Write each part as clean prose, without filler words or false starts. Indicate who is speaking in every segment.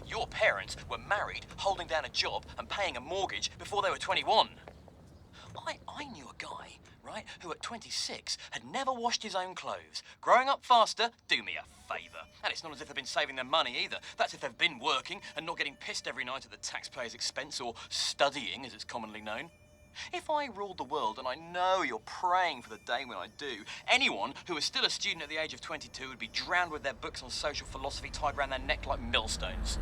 Speaker 1: Your parents were married, holding down a job and paying a mortgage before they were 21. I knew a guy, right, who at 26 had never washed his own clothes. Growing up faster, do me a favour. And it's not as if they've been saving their money either. That's if they've been working and not getting pissed every night at the taxpayer's expense, or studying, as it's commonly known. If I ruled the world, and I know you're praying for the day when I do, anyone who was still a student at the age of 22 would be drowned with their books on social philosophy tied around their neck like millstones.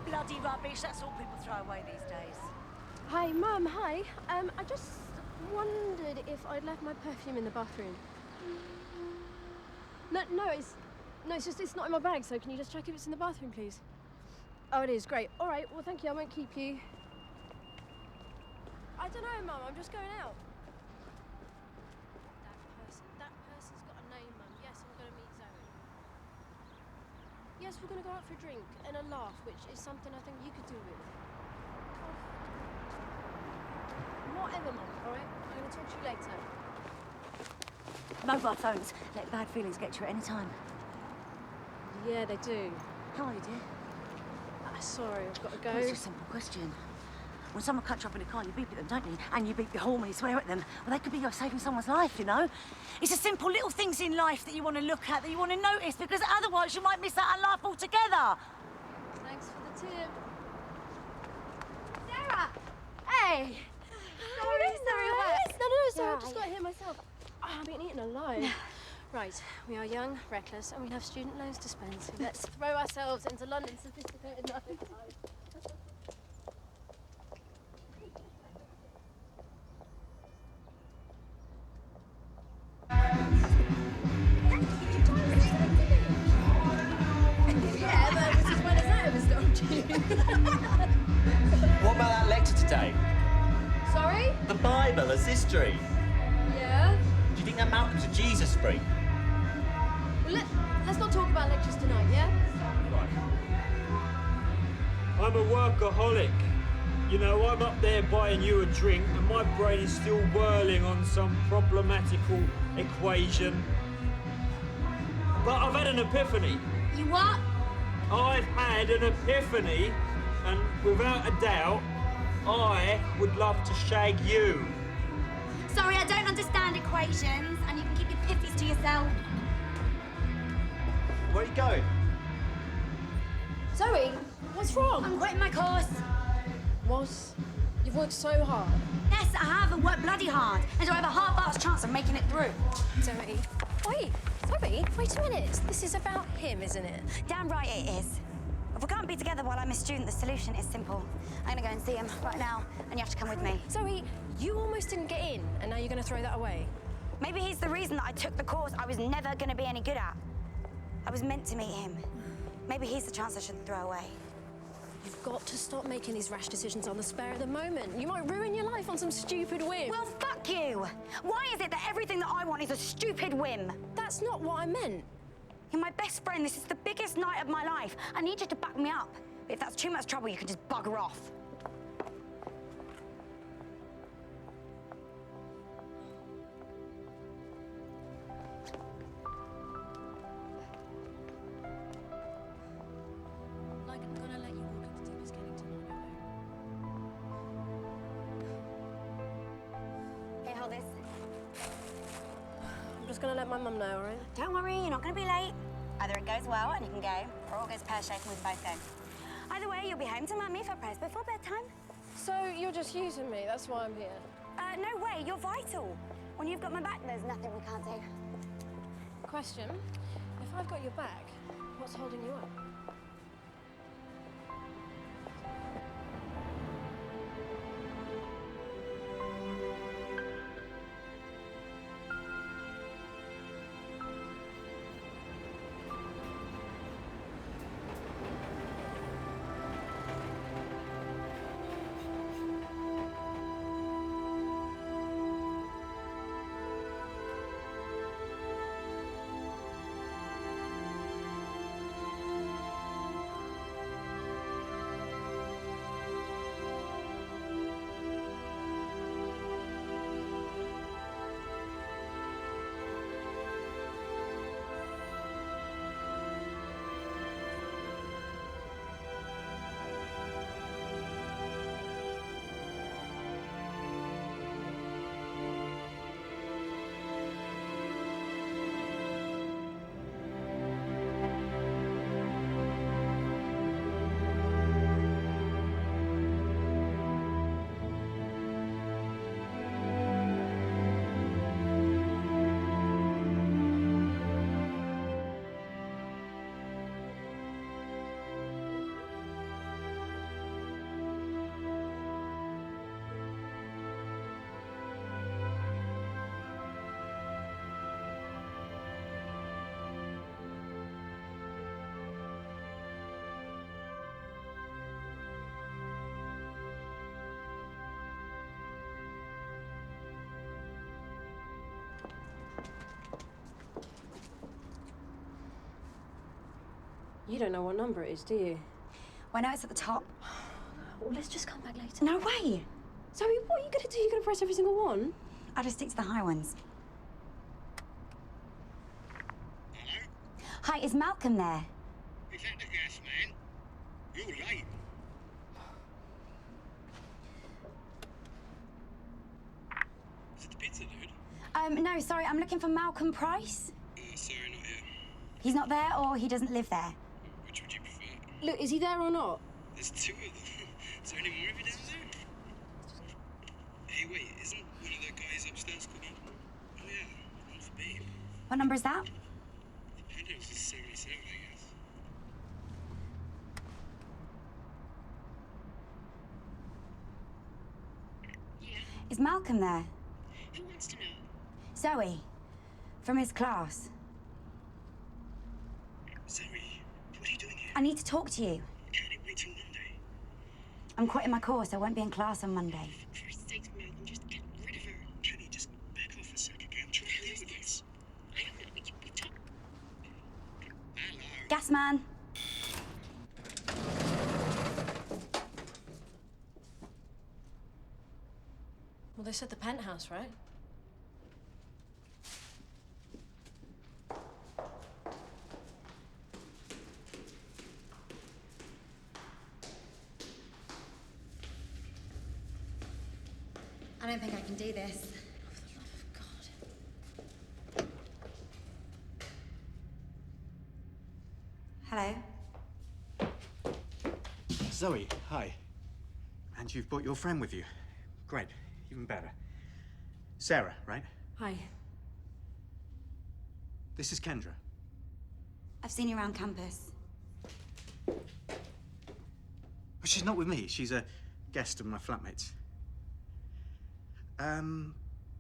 Speaker 2: Bloody rubbish, that's all people throw away these days.
Speaker 3: Hi, Mum, hi. I just wondered if I'd left my perfume in the bathroom. No, it's not in my bag, so can you just check if it's in the bathroom, please? Oh, it is, great. All right, well, thank you, I won't keep you. I don't know, Mum, I'm just going out. That person's got a name, Mum. Yes, I'm going to meet Zoe. Yes, we're going to go out for a drink and a laugh, which is something I think you could do with. Whatever, Mum, all right? I'm going to talk to you later.
Speaker 2: Mobile phones let bad feelings get you at any time.
Speaker 3: Yeah, they do.
Speaker 2: How are you, dear?
Speaker 3: Sorry, I've got to go.
Speaker 2: Well, it's a simple question. When someone cuts you up in a car, you beep at them, don't you? And you beep your horn when you swear at them. Well, they could be saving someone's life, you know? It's the simple little things in life that you want to look at, that you want to notice, because otherwise you might miss out on life altogether.
Speaker 3: Thanks for the tip. Sarah! Hey! Sorry, I've just got here myself. I've been eaten alive. Right, we are young, reckless, and we have student loans to spend, so let's throw ourselves into London's sophisticated nightlife. Yeah, but this is when it's over, don't you?
Speaker 4: What about that lecture today?
Speaker 3: Sorry?
Speaker 4: The Bible as history.
Speaker 3: Yeah?
Speaker 4: Do you think that Malcolm's a Jesus freak?
Speaker 3: Well, let's not talk about lectures tonight, yeah?
Speaker 4: Right.
Speaker 5: I'm a workaholic. You know, I'm up there buying you a drink and my brain is still whirling on some problematical equation. But I've had an epiphany.
Speaker 3: You what?
Speaker 5: I've had an epiphany, and without a doubt, I would love to shag you.
Speaker 6: Sorry, I don't understand equations, and you can keep your piffies to yourself.
Speaker 4: Where are you going?
Speaker 3: Zoe, what's wrong?
Speaker 6: I'm quitting my course.
Speaker 3: Was? You've worked so hard.
Speaker 6: Yes, I have, and worked bloody hard. And do I have a half-assed chance of making it through?
Speaker 3: Zoe, wait, Zoe, wait a minute. This is about him, isn't it?
Speaker 6: Damn right it is. If we can't be together while I'm a student, the solution is simple. I'm gonna go and see him right now, and you have to come with me.
Speaker 3: Zoe, you almost didn't get in, and now you're gonna throw that away.
Speaker 6: Maybe he's the reason that I took the course I was never gonna be any good at. I was meant to meet him. Maybe he's the chance I shouldn't throw away.
Speaker 3: You've got to stop making these rash decisions on the spur of the moment. You might ruin your life on some stupid whim.
Speaker 6: Well, fuck you! Why is it that everything that I want is a stupid whim?
Speaker 3: That's not what I meant.
Speaker 6: You're my best friend. This is the biggest night of my life. I need you to back me up. If that's too much trouble, you can just bugger off.
Speaker 3: Like, I'm gonna let you walk into Deepest Kennington on your own.
Speaker 6: Here, hold this.
Speaker 3: I'm just gonna let my mum know, all right?
Speaker 6: Don't worry, you're not going to be late. Either it goes well and you can go, or all goes pear-shaped and we both go. Either way, you'll be home to Mummy for prayers before bedtime.
Speaker 3: So you're just using me, that's why I'm here.
Speaker 6: No way, you're vital. When you've got my back, there's nothing we can't do.
Speaker 3: Question, if I've got your back, what's holding you up? You don't know what number it is, do you?
Speaker 6: Well, I know it's at the top.
Speaker 3: Well, let's just come back later.
Speaker 6: No way!
Speaker 3: Zoe, what are you going to do? You're going to press every single one?
Speaker 6: I'll just stick to the high ones.
Speaker 7: Hello?
Speaker 6: Hi, is Malcolm there?
Speaker 7: Is that the gas man? You're late. Is it the pizza dude?
Speaker 6: No, sorry, I'm looking for Malcolm Price.
Speaker 7: Sorry, not here.
Speaker 6: He's not there or he doesn't live there.
Speaker 7: Which would you prefer?
Speaker 3: Look, is he there or not?
Speaker 7: There's two of them. Is there any more of you down there? Hey, wait, isn't one of the guys upstairs called Malcolm? Oh, yeah, one's Beam.
Speaker 6: What number is that?
Speaker 7: The penthouse is 77, I guess.
Speaker 6: Is Malcolm there?
Speaker 8: Who wants to know?
Speaker 6: Zoe, from his class.
Speaker 7: Zoe, what are you doing here?
Speaker 6: I need to talk to you.
Speaker 7: Can't it wait till Monday?
Speaker 6: I'm quitting my course. I won't be in class on Monday.
Speaker 8: For Christ's sake, Malcolm, just get rid of her.
Speaker 7: Can you just back off a sec, okay? I'm trying to deal with this.
Speaker 8: I don't know, we talk.
Speaker 7: Hello?
Speaker 6: Gas man.
Speaker 3: Well, they said the penthouse, right?
Speaker 6: I don't think I can do this.
Speaker 3: God.
Speaker 6: Hello?
Speaker 9: Zoe, hi. And you've brought your friend with you. Great, even better. Sarah, right?
Speaker 3: Hi.
Speaker 9: This is Kendra.
Speaker 6: I've seen you around campus.
Speaker 9: Well, she's not with me. She's a guest of my flatmates.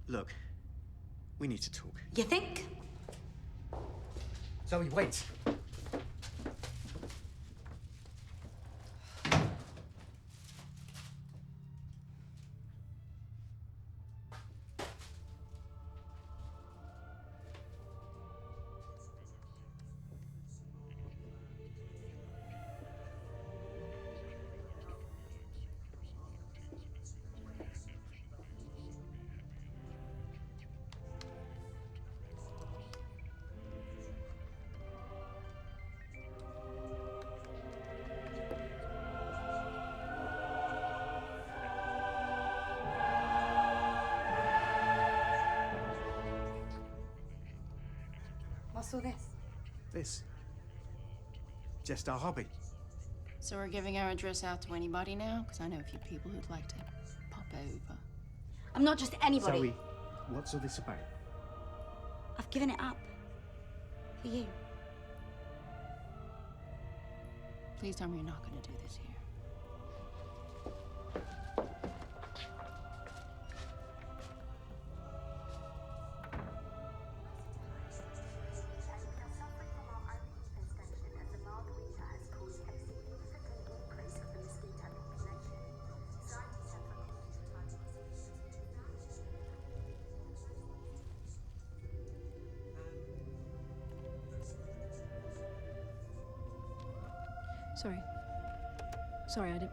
Speaker 9: Look, we need to talk.
Speaker 6: You think?
Speaker 9: Zoe, wait.
Speaker 6: What's all this?
Speaker 9: This. Just our hobby.
Speaker 10: So we're giving our address out to anybody now? Because I know a few people who'd like to pop over.
Speaker 6: I'm not just anybody.
Speaker 9: Zoe, what's all this about?
Speaker 6: I've given it up. For you.
Speaker 10: Please tell me you're not going to do this here.
Speaker 3: Sorry, I didn't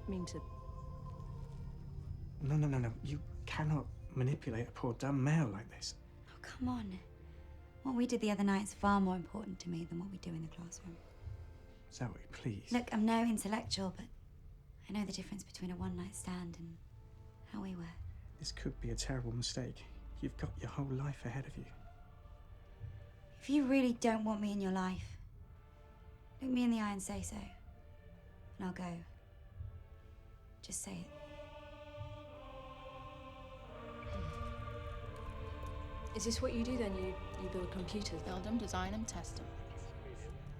Speaker 3: mean to.
Speaker 9: No. You cannot manipulate a poor dumb male like this.
Speaker 6: Oh, come on. What we did the other night is far more important to me than what we do in the classroom.
Speaker 9: Zoe, please.
Speaker 6: Look, I'm no intellectual, but I know the difference between a one-night stand and how we were.
Speaker 9: This could be a terrible mistake. You've got your whole life ahead of you.
Speaker 6: If you really don't want me in your life, look me in the eye and say so. And I'll go. Just say it.
Speaker 3: Is this what you do then? You build computers?
Speaker 10: Build them, design them, test them.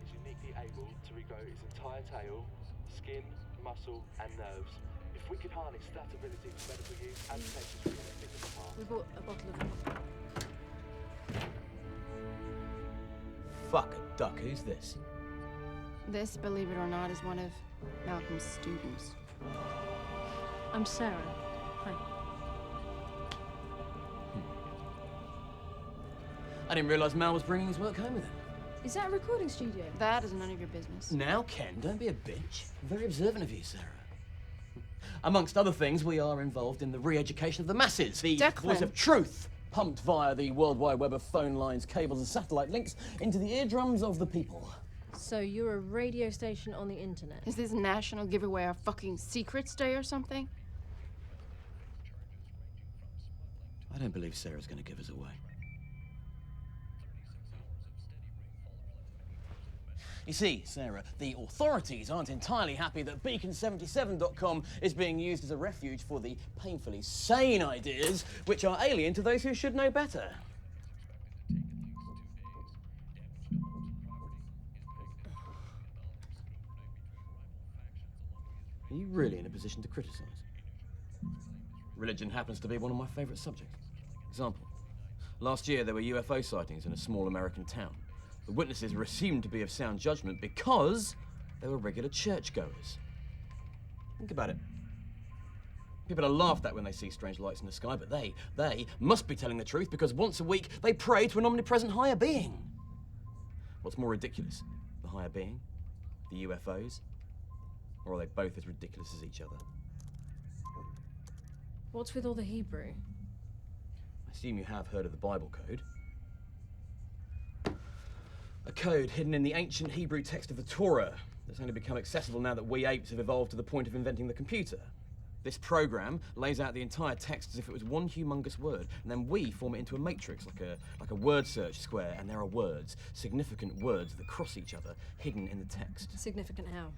Speaker 11: Is uniquely able to regrow its entire tail, skin, muscle, and nerves. If we could harness that ability for medical use and potential to benefit the part.
Speaker 3: We bought a bottle of...
Speaker 4: Fuck a duck, who's this?
Speaker 10: This, believe it or not, is one of Malcolm's students.
Speaker 3: I'm Sarah. Hi.
Speaker 1: I didn't realise Mal was bringing his work home with him.
Speaker 3: Is that a recording studio?
Speaker 10: That is none of your business.
Speaker 1: Now, Ken, don't be a bitch. Very observant of you, Sarah. Amongst other things, we are involved in the re-education of the masses. The
Speaker 10: Declan.
Speaker 1: voice of truth, pumped via the World Wide Web of phone lines, cables and satellite links into the eardrums of the people.
Speaker 3: So you're a radio station on the internet?
Speaker 10: Is this National Give Away Our Fucking Secrets Day or something?
Speaker 1: I don't believe Sarah's going to give us away. You see, Sarah, the authorities aren't entirely happy that Beacon77.com is being used as a refuge for the painfully sane ideas which are alien to those who should know better. Are you really in a position to criticise? Religion happens to be one of my favourite subjects. Example. Last year there were UFO sightings in a small American town. The witnesses were assumed to be of sound judgment because they were regular churchgoers. Think about it. People are laughed at when they see strange lights in the sky, but they must be telling the truth because once a week they pray to an omnipresent higher being. What's more ridiculous? The higher being? The UFOs? Or are they both as ridiculous as each other?
Speaker 3: What's with all the Hebrew?
Speaker 1: I assume you have heard of the Bible code. A code hidden in the ancient Hebrew text of the Torah that's only become accessible now that we apes have evolved to the point of inventing the computer. This program lays out the entire text as if it was one humongous word, and then we form it into a matrix, like a word search square, and there are words, significant words that cross each other, hidden in the text.
Speaker 3: Significant how?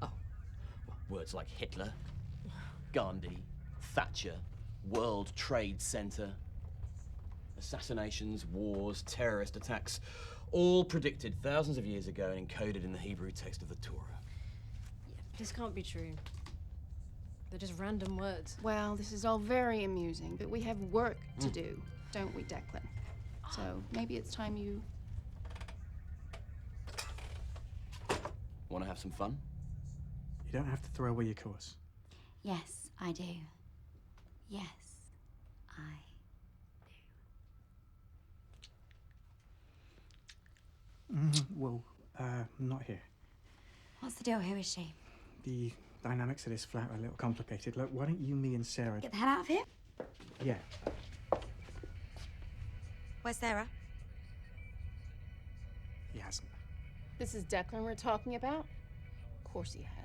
Speaker 1: Oh, well, words like Hitler, Gandhi, Thatcher, World Trade Center, assassinations, wars, terrorist attacks, all predicted thousands of years ago and encoded in the Hebrew text of the Torah.
Speaker 3: Yeah, this can't be true. They're just random words.
Speaker 10: Well, this is all very amusing, but we have work to do, don't we, Declan? So maybe it's time you...
Speaker 1: Want to have some fun?
Speaker 9: You don't have to throw away your course.
Speaker 6: Yes, I do. Yes, I
Speaker 9: Well, not here.
Speaker 6: What's the deal? Who is she?
Speaker 9: The dynamics of this flat are a little complicated. Look, why don't you, me, and Sarah...
Speaker 6: Get the hell out of here.
Speaker 9: Yeah.
Speaker 6: Where's Sarah?
Speaker 9: He hasn't.
Speaker 10: This is Declan we're talking about? Of course he has.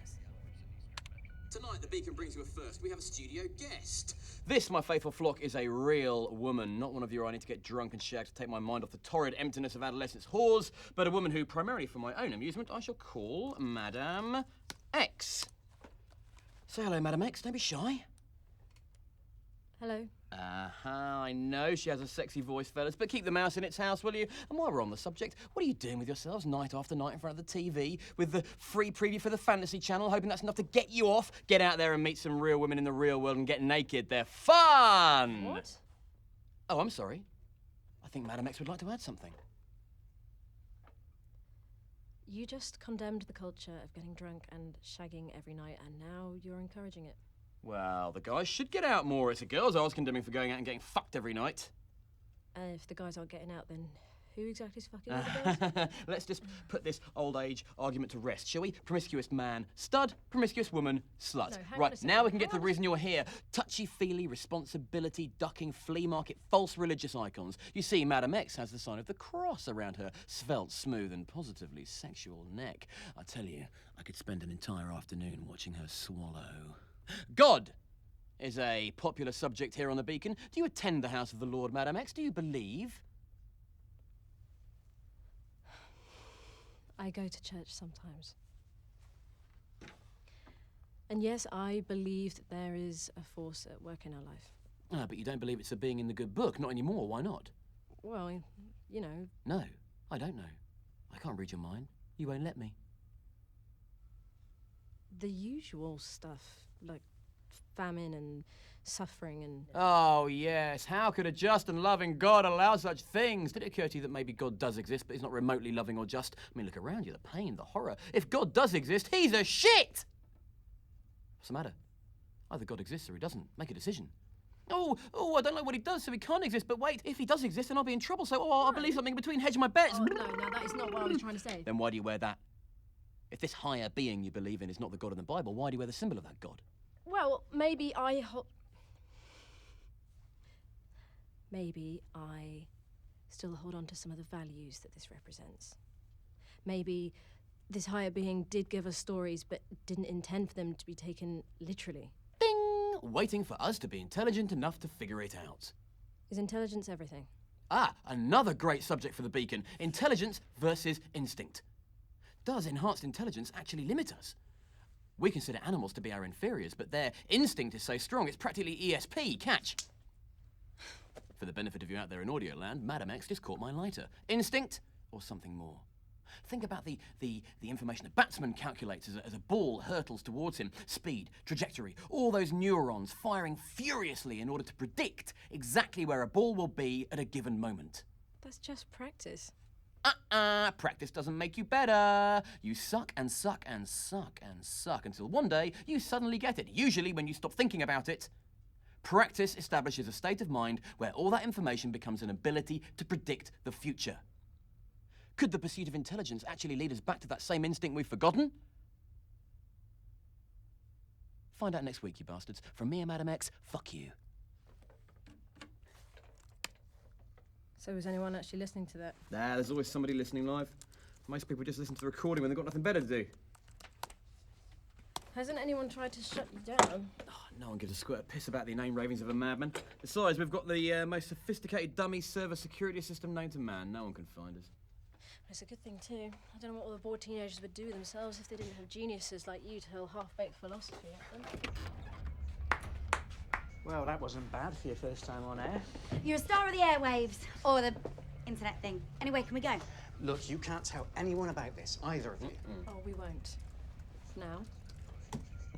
Speaker 1: Tonight, the Beacon brings you a first. We have a studio guest. This, my faithful flock, is a real woman. Not one of your I need to get drunk and shag to take my mind off the torrid emptiness of adolescence whores, but a woman who, primarily for my own amusement, I shall call Madame X. Say hello, Madame X. Don't be shy.
Speaker 3: Hello.
Speaker 1: I know she has a sexy voice, fellas, but keep the mouse in its house, will you? And while we're on the subject, what are you doing with yourselves night after night in front of the TV with the free preview for the Fantasy Channel, hoping that's enough to get you off? Get out there and meet some real women in the real world and get naked. They're fun!
Speaker 3: What?
Speaker 1: Oh, I'm sorry. I think Madame X would like to add something.
Speaker 3: You just condemned the culture of getting drunk and shagging every night, and now you're encouraging it.
Speaker 1: Well, the guys should get out more. It's the girls I was condemning for going out and getting fucked every night.
Speaker 3: If the guys aren't getting out, then who exactly is fucking the girls?
Speaker 1: Let's just put this old age argument to rest, shall we? Promiscuous man, stud, promiscuous woman, slut.
Speaker 3: No, hang on
Speaker 1: right,
Speaker 3: a second.
Speaker 1: now we can get to the reason you're here. Touchy-feely, responsibility, ducking, flea market, false religious icons. You see, Madame X has the sign of the cross around her svelte, smooth and positively sexual neck. I tell you, I could spend an entire afternoon watching her swallow. God is a popular subject here on the Beacon. Do you attend the house of the Lord, Madame X? Do you believe?
Speaker 3: I go to church sometimes. And yes, I believe that there is a force at work in our life.
Speaker 1: Ah, but you don't believe it's a being in the good book. Not anymore. Why not?
Speaker 3: Well, you know.
Speaker 1: No, I don't know. I can't read your mind. You won't let me.
Speaker 3: The usual stuff, like famine and suffering and...
Speaker 1: Oh, yes. How could a just and loving God allow such things? Did it occur to you that maybe God does exist, but he's not remotely loving or just? I mean, look around you, the pain, the horror. If God does exist, he's a shit! What's the matter? Either God exists or he doesn't. Make a decision. I don't know what he does, so he can't exist. But wait, if he does exist, then I'll be in trouble. So, I'll believe something between hedging my bets.
Speaker 3: Oh, no, that is not what I was trying to say.
Speaker 1: Then why do you wear that? If this higher being you believe in is not the God in the Bible, why do you wear the symbol of that God?
Speaker 3: Well, maybe I still hold on to some of the values that this represents. Maybe this higher being did give us stories, but didn't intend for them to be taken literally.
Speaker 1: Ding! Waiting for us to be intelligent enough to figure it out.
Speaker 3: Is intelligence everything?
Speaker 1: Ah, another great subject for the beacon. Intelligence versus instinct. Does enhanced intelligence actually limit us? We consider animals to be our inferiors, but their instinct is so strong it's practically ESP. Catch! For the benefit of you out there in audio land, Madam X just caught my lighter. Instinct or something more? Think about the information a batsman calculates as a ball hurtles towards him. Speed, trajectory, all those neurons firing furiously in order to predict exactly where a ball will be at a given moment.
Speaker 3: That's just practice.
Speaker 1: Practice doesn't make you better. You suck and suck and suck and suck until one day you suddenly get it, usually when you stop thinking about it. Practice establishes a state of mind where all that information becomes an ability to predict the future. Could the pursuit of intelligence actually lead us back to that same instinct we've forgotten? Find out next week, you bastards. From me and Madam X, fuck you.
Speaker 3: So is anyone actually listening to that?
Speaker 1: There's always somebody listening live. Most people just listen to the recording when they've got nothing better to do.
Speaker 3: Hasn't anyone tried to shut you down?
Speaker 1: No one gives a squirt of piss about the inane ravings of a madman. Besides, we've got the most sophisticated dummy server security system known to man. No one can find us.
Speaker 3: It's a good thing, too. I don't know what all the bored teenagers would do with themselves if they didn't have geniuses like you to hurl half-baked philosophy at them.
Speaker 12: Well, that wasn't bad for your first time on air.
Speaker 6: You're a star of the airwaves, or the internet thing. Anyway, can we go?
Speaker 12: Look, you can't tell anyone about this, either of you.
Speaker 3: Oh, we won't. Now.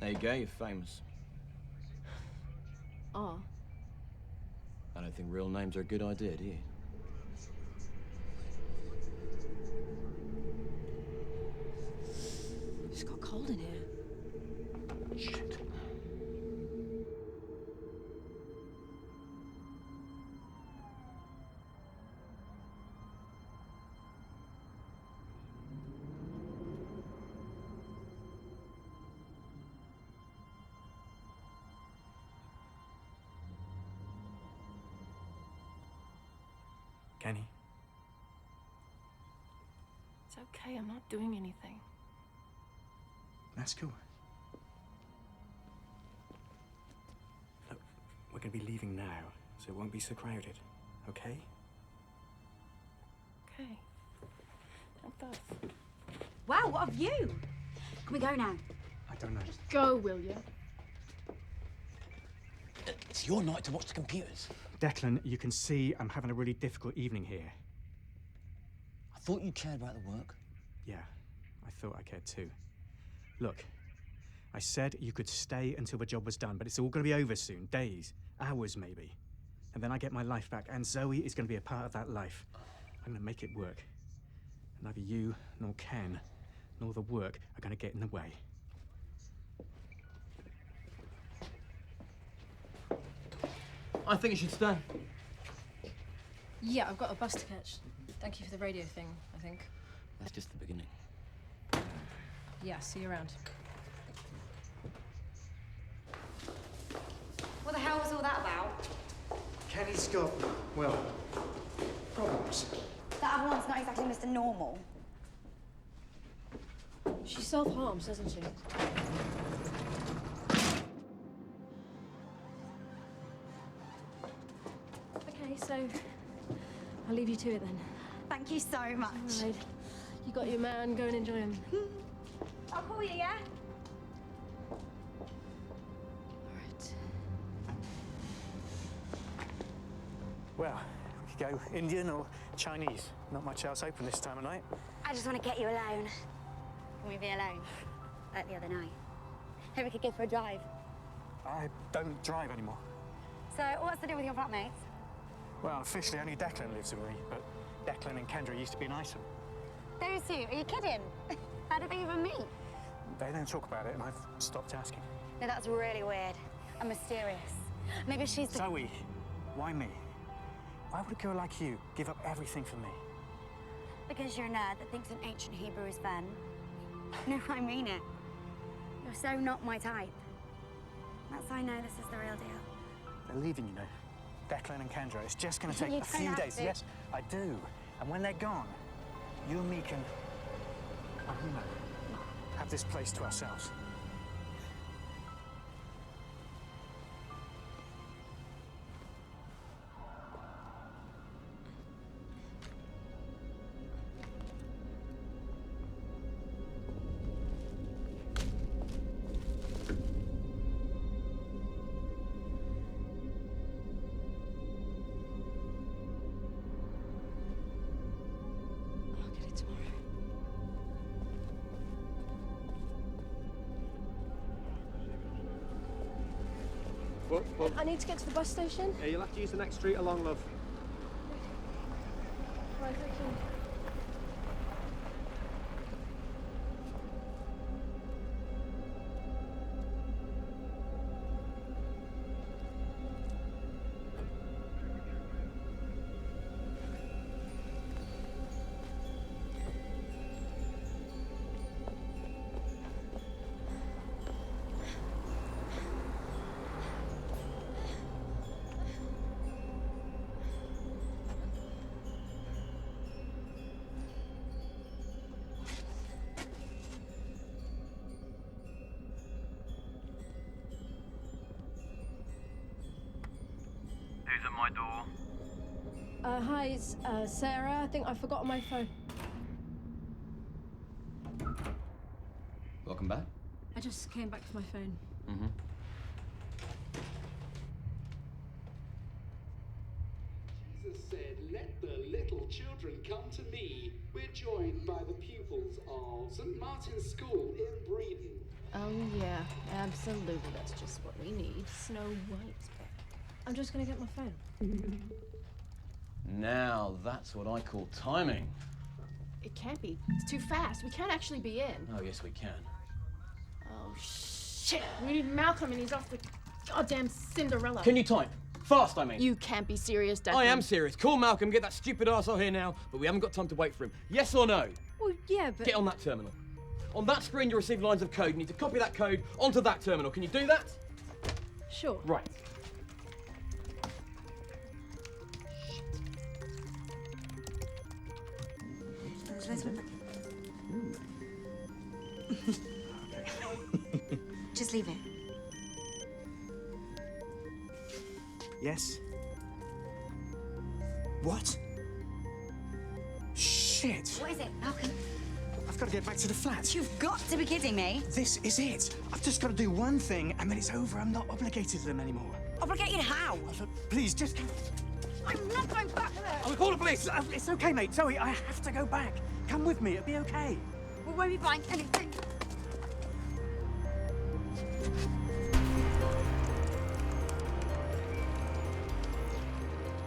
Speaker 1: There you go, you're famous.
Speaker 3: Ah.
Speaker 1: I don't think real names are a good idea, do you?
Speaker 3: It's got cold in here.
Speaker 1: Shit.
Speaker 9: Kenny?
Speaker 10: It's okay, I'm not doing anything.
Speaker 9: That's cool. Look, we're going to be leaving now, so it won't be so crowded, okay?
Speaker 10: Okay. Like that.
Speaker 6: Wow, what a view! Can we go now?
Speaker 9: I don't know.
Speaker 10: Go, will you?
Speaker 1: It's your night to watch the computers.
Speaker 9: Declan, you can see I'm having a really difficult evening here.
Speaker 1: I thought you cared about the work.
Speaker 9: Yeah, I thought I cared too. Look, I said you could stay until the job was done, but it's all going to be over soon. Days, hours maybe. And then I get my life back, and Zoe is going to be a part of that life. I'm going to make it work. And neither you, nor Ken, nor the work are going to get in the way.
Speaker 1: I think you should stay.
Speaker 3: Yeah, I've got a bus to catch. Thank you for the radio thing, I think.
Speaker 1: That's just the beginning.
Speaker 3: Yeah, see you around.
Speaker 6: What the hell was all that about?
Speaker 12: Kenny's got, well, problems.
Speaker 6: That other one's not exactly Mr. Normal.
Speaker 3: She self-harms, doesn't she? Okay, so I'll leave you to it then.
Speaker 6: Thank you so much.
Speaker 3: All right. You got your man, go and enjoy him.
Speaker 6: I'll call you, yeah?
Speaker 3: All right.
Speaker 12: Well, we could go Indian or Chinese. Not much else open this time of night.
Speaker 6: I just want to get you alone. Can we be alone? Like the other night. Maybe we could go for a drive.
Speaker 12: I don't drive anymore.
Speaker 6: So, what's the deal with your flatmates?
Speaker 12: Well, officially only Declan lives with me, but Declan and Kendra used to be an item.
Speaker 6: Those two? Are you kidding? How did they even meet?
Speaker 12: They don't talk about it, and I've stopped asking.
Speaker 6: No, that's really weird and mysterious.
Speaker 2: Maybe she's the...
Speaker 12: Zoe, why me? Why would a girl like you give up everything for me?
Speaker 6: Because you're a nerd that thinks an ancient Hebrew is fun. No, I mean it. You're so not my type. That's how I know this is the real deal.
Speaker 12: They're leaving, you know. Declan and Kendra. It's just going to take
Speaker 6: You
Speaker 12: a
Speaker 6: don't
Speaker 12: few
Speaker 6: have
Speaker 12: days.
Speaker 6: to.
Speaker 12: Yes, I do. And when they're gone, you and me can, well, you know, have this place to ourselves.
Speaker 3: I'll get it tomorrow.
Speaker 13: Well,
Speaker 3: I need to get to the bus station.
Speaker 13: yeah, you'll have to use the next street along, love.
Speaker 3: Right, thank you.
Speaker 14: Who's at my door?
Speaker 3: Hi, it's Sarah. I think I forgot my phone.
Speaker 1: Welcome back.
Speaker 3: I just came back for my phone.
Speaker 1: Mm-hmm.
Speaker 7: Jesus said, "Let the little children come to me." We're joined by the pupils of St. Martin's School in Breeden.
Speaker 10: Oh, yeah, absolutely. That's just what we need. Snow White's back.
Speaker 3: I'm just gonna get my phone.
Speaker 1: Now that's what I call timing.
Speaker 10: It can't be. It's too fast. We can't actually be in.
Speaker 1: Oh, yes, we can.
Speaker 10: Oh, shit. We need Malcolm and he's off the goddamn Cinderella.
Speaker 1: Can you type? Fast, I mean.
Speaker 10: You can't be serious, Declan.
Speaker 1: I am serious. Call Malcolm, get that stupid arsehole here now, but we haven't got time to wait for him. Yes or no?
Speaker 3: Well, yeah, but...
Speaker 1: Get on that terminal. On that screen, you receive lines of code. You need to copy that code onto that terminal. Can you do that?
Speaker 3: Sure.
Speaker 1: Right.
Speaker 6: Just leave it.
Speaker 12: Yes? What? Shit!
Speaker 6: What is it, Malcolm?
Speaker 12: I've got to get back to the flat.
Speaker 6: You've got to be kidding me.
Speaker 12: This is it. I've just got to do one thing and then it's over. I'm not obligated to them anymore.
Speaker 6: Obligated how?
Speaker 12: Please, just...
Speaker 6: I'm not going back there.
Speaker 12: I'll call the police. It's okay, mate. Zoe, I have to go back. Come with me. It'll be okay.
Speaker 6: We won't be buying anything.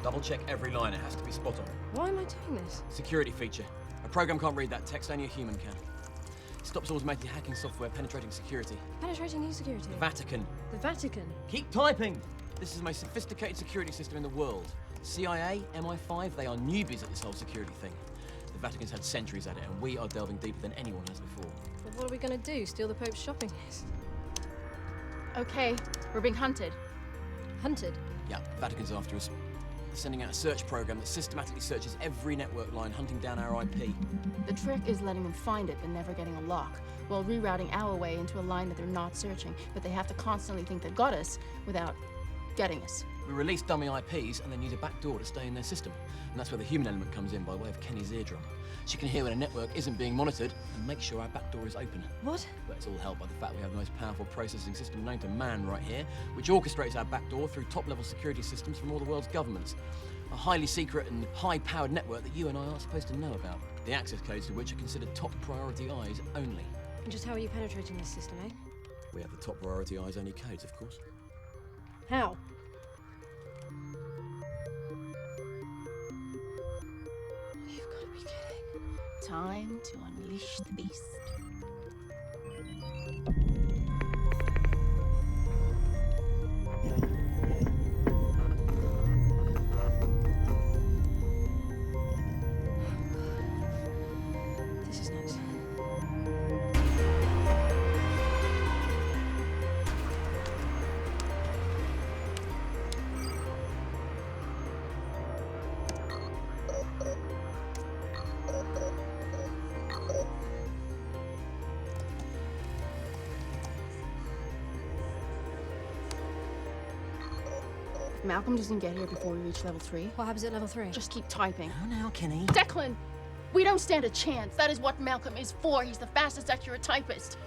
Speaker 1: Double check every line. It has to be spot on.
Speaker 3: Why am I doing this?
Speaker 1: Security feature. A program can't read that text, only a human can. It stops automated hacking software penetrating security.
Speaker 3: Penetrating new security?
Speaker 1: The Vatican.
Speaker 3: The Vatican?
Speaker 1: Keep typing! This is the most sophisticated security system in the world. CIA, MI5, they are newbies at this whole security thing. The Vatican's had centuries at it, and we are delving deeper than anyone has before.
Speaker 3: But what are we gonna do? Steal the Pope's shopping list?
Speaker 10: Okay, we're being hunted.
Speaker 3: Hunted?
Speaker 1: Yeah, the Vatican's after us. They're sending out a search program that systematically searches every network line, hunting down our IP.
Speaker 10: The trick is letting them find it but never getting a lock, while rerouting our way into a line that they're not searching, but they have to constantly think they've got us without getting us.
Speaker 1: We release dummy IPs and then use a backdoor to stay in their system. And that's where the human element comes in by way of Kenny's eardrum. She can hear when a network isn't being monitored and make sure our backdoor is open.
Speaker 3: What?
Speaker 1: But it's all helped by the fact we have the most powerful processing system known to man right here, which orchestrates our backdoor through top-level security systems from all the world's governments. A highly secret and high-powered network that you and I aren't supposed to know about. The access codes to which are considered top priority eyes only.
Speaker 3: And just how are you penetrating this system, eh?
Speaker 1: We have the top priority eyes only codes, of course.
Speaker 3: How? You've got to be kidding.
Speaker 10: Time to unleash the beast. Malcolm doesn't get here before we reach level 3.
Speaker 3: What happens at level 3?
Speaker 10: Just keep typing.
Speaker 1: Oh, now, Kenny.
Speaker 10: Declan! We don't stand a chance. That is what Malcolm is for. He's the fastest accurate typist.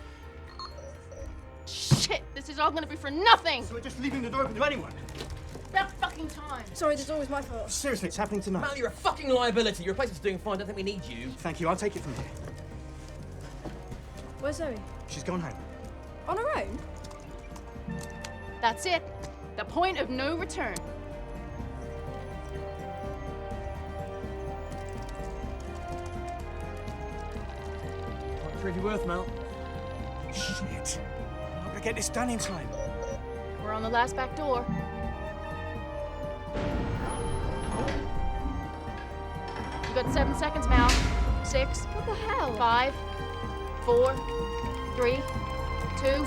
Speaker 10: Shit! This is all gonna be for nothing!
Speaker 9: So we're just leaving the door open to anyone?
Speaker 10: About fucking time!
Speaker 3: Sorry, this is always my fault.
Speaker 9: Seriously, it's happening tonight.
Speaker 1: Mal, you're a fucking liability. Your replacement's doing fine. Don't think we need you.
Speaker 9: Thank you, I'll take it from here.
Speaker 3: Where's Zoe?
Speaker 9: She's gone home.
Speaker 3: On her own?
Speaker 10: That's it. The point of no return.
Speaker 1: Can't prove your worth, Mal.
Speaker 9: Shit. I'm not gonna get this done in time.
Speaker 10: We're on the last back door. You got 7 seconds, Mal. 6.
Speaker 3: What the hell?
Speaker 10: 5, 4, 3, 2,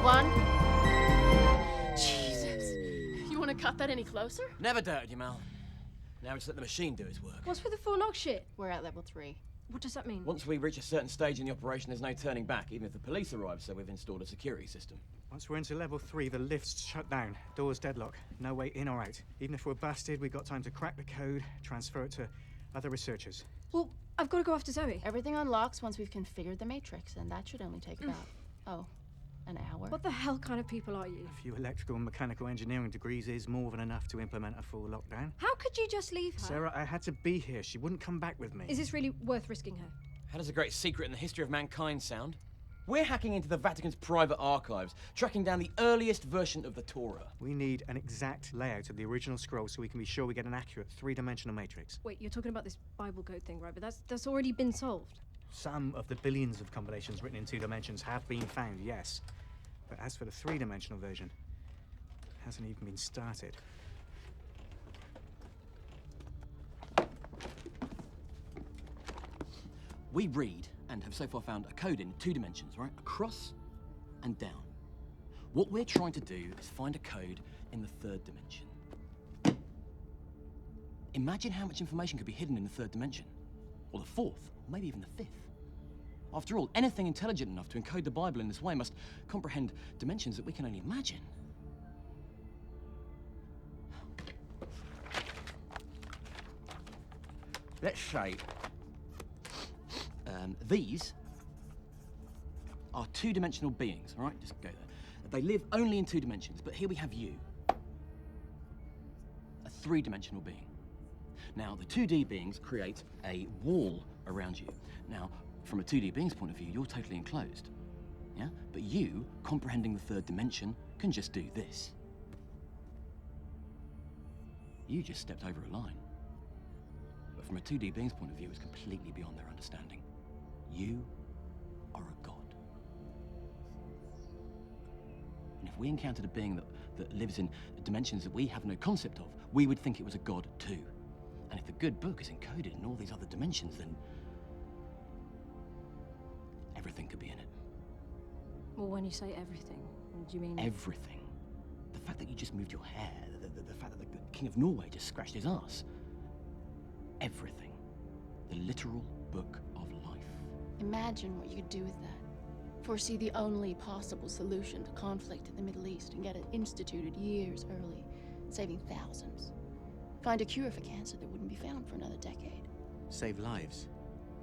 Speaker 10: 1. Jesus. You want to cut that any closer?
Speaker 1: Never doubted you, Mal. Now just let the machine do its work.
Speaker 3: What's with the full lock shit?
Speaker 10: We're at level 3.
Speaker 3: What does that mean?
Speaker 1: Once we reach a certain stage in the operation, there's no turning back, even if the police arrive, so we've installed a security system.
Speaker 9: Once we're into level 3, the lift's shut down. Doors deadlock. No way in or out. Even if we're busted, we've got time to crack the code, transfer it to other researchers.
Speaker 3: Well, I've got to go after Zoe.
Speaker 10: Everything unlocks once we've configured the matrix, and that should only take about, an hour.
Speaker 3: What the hell kind of people are you?
Speaker 9: A few electrical and mechanical engineering degrees is more than enough to implement a full lockdown.
Speaker 3: How could you just leave her?
Speaker 9: Sarah, I had to be here. She wouldn't come back with me.
Speaker 3: Is this really worth risking her?
Speaker 1: How does a great secret in the history of mankind sound? We're hacking into the Vatican's private archives, tracking down the earliest version of the Torah.
Speaker 9: We need an exact layout of the original scroll so we can be sure we get an accurate 3-dimensional matrix.
Speaker 3: Wait, you're talking about this Bible code thing, right? But that's already been solved.
Speaker 9: Some of the billions of combinations written in 2 dimensions have been found, yes. But as for the 3-dimensional version, it hasn't even been started.
Speaker 1: We read and have so far found a code in 2 dimensions, right? Across and down. What we're trying to do is find a code in the 3rd dimension. Imagine how much information could be hidden in the 3rd dimension. Or the 4th, or maybe even the 5th. After all, anything intelligent enough to encode the Bible in this way must comprehend dimensions that we can only imagine. Let's say these are 2-dimensional beings, all right? Just go there. They live only in 2 dimensions, but here we have you, a 3-dimensional being. Now, the 2D beings create a wall around you. Now, from a 2D being's point of view, you're totally enclosed, yeah? But you, comprehending the 3rd dimension, can just do this. You just stepped over a line. But from a 2D being's point of view, it's completely beyond their understanding. You are a god. And if we encountered a being that lives in dimensions that we have no concept of, we would think it was a god too. And if the good book is encoded in all these other dimensions, then everything could be in it.
Speaker 3: Well, when you say everything, do you mean...
Speaker 1: Everything. The fact that you just moved your hair, the fact that the King of Norway just scratched his ass. Everything. The literal book of life.
Speaker 10: Imagine what you could do with that. Foresee the only possible solution to conflict in the Middle East and get it instituted years early, saving thousands. Find a cure for cancer that wouldn't be found for another decade.
Speaker 9: Save lives.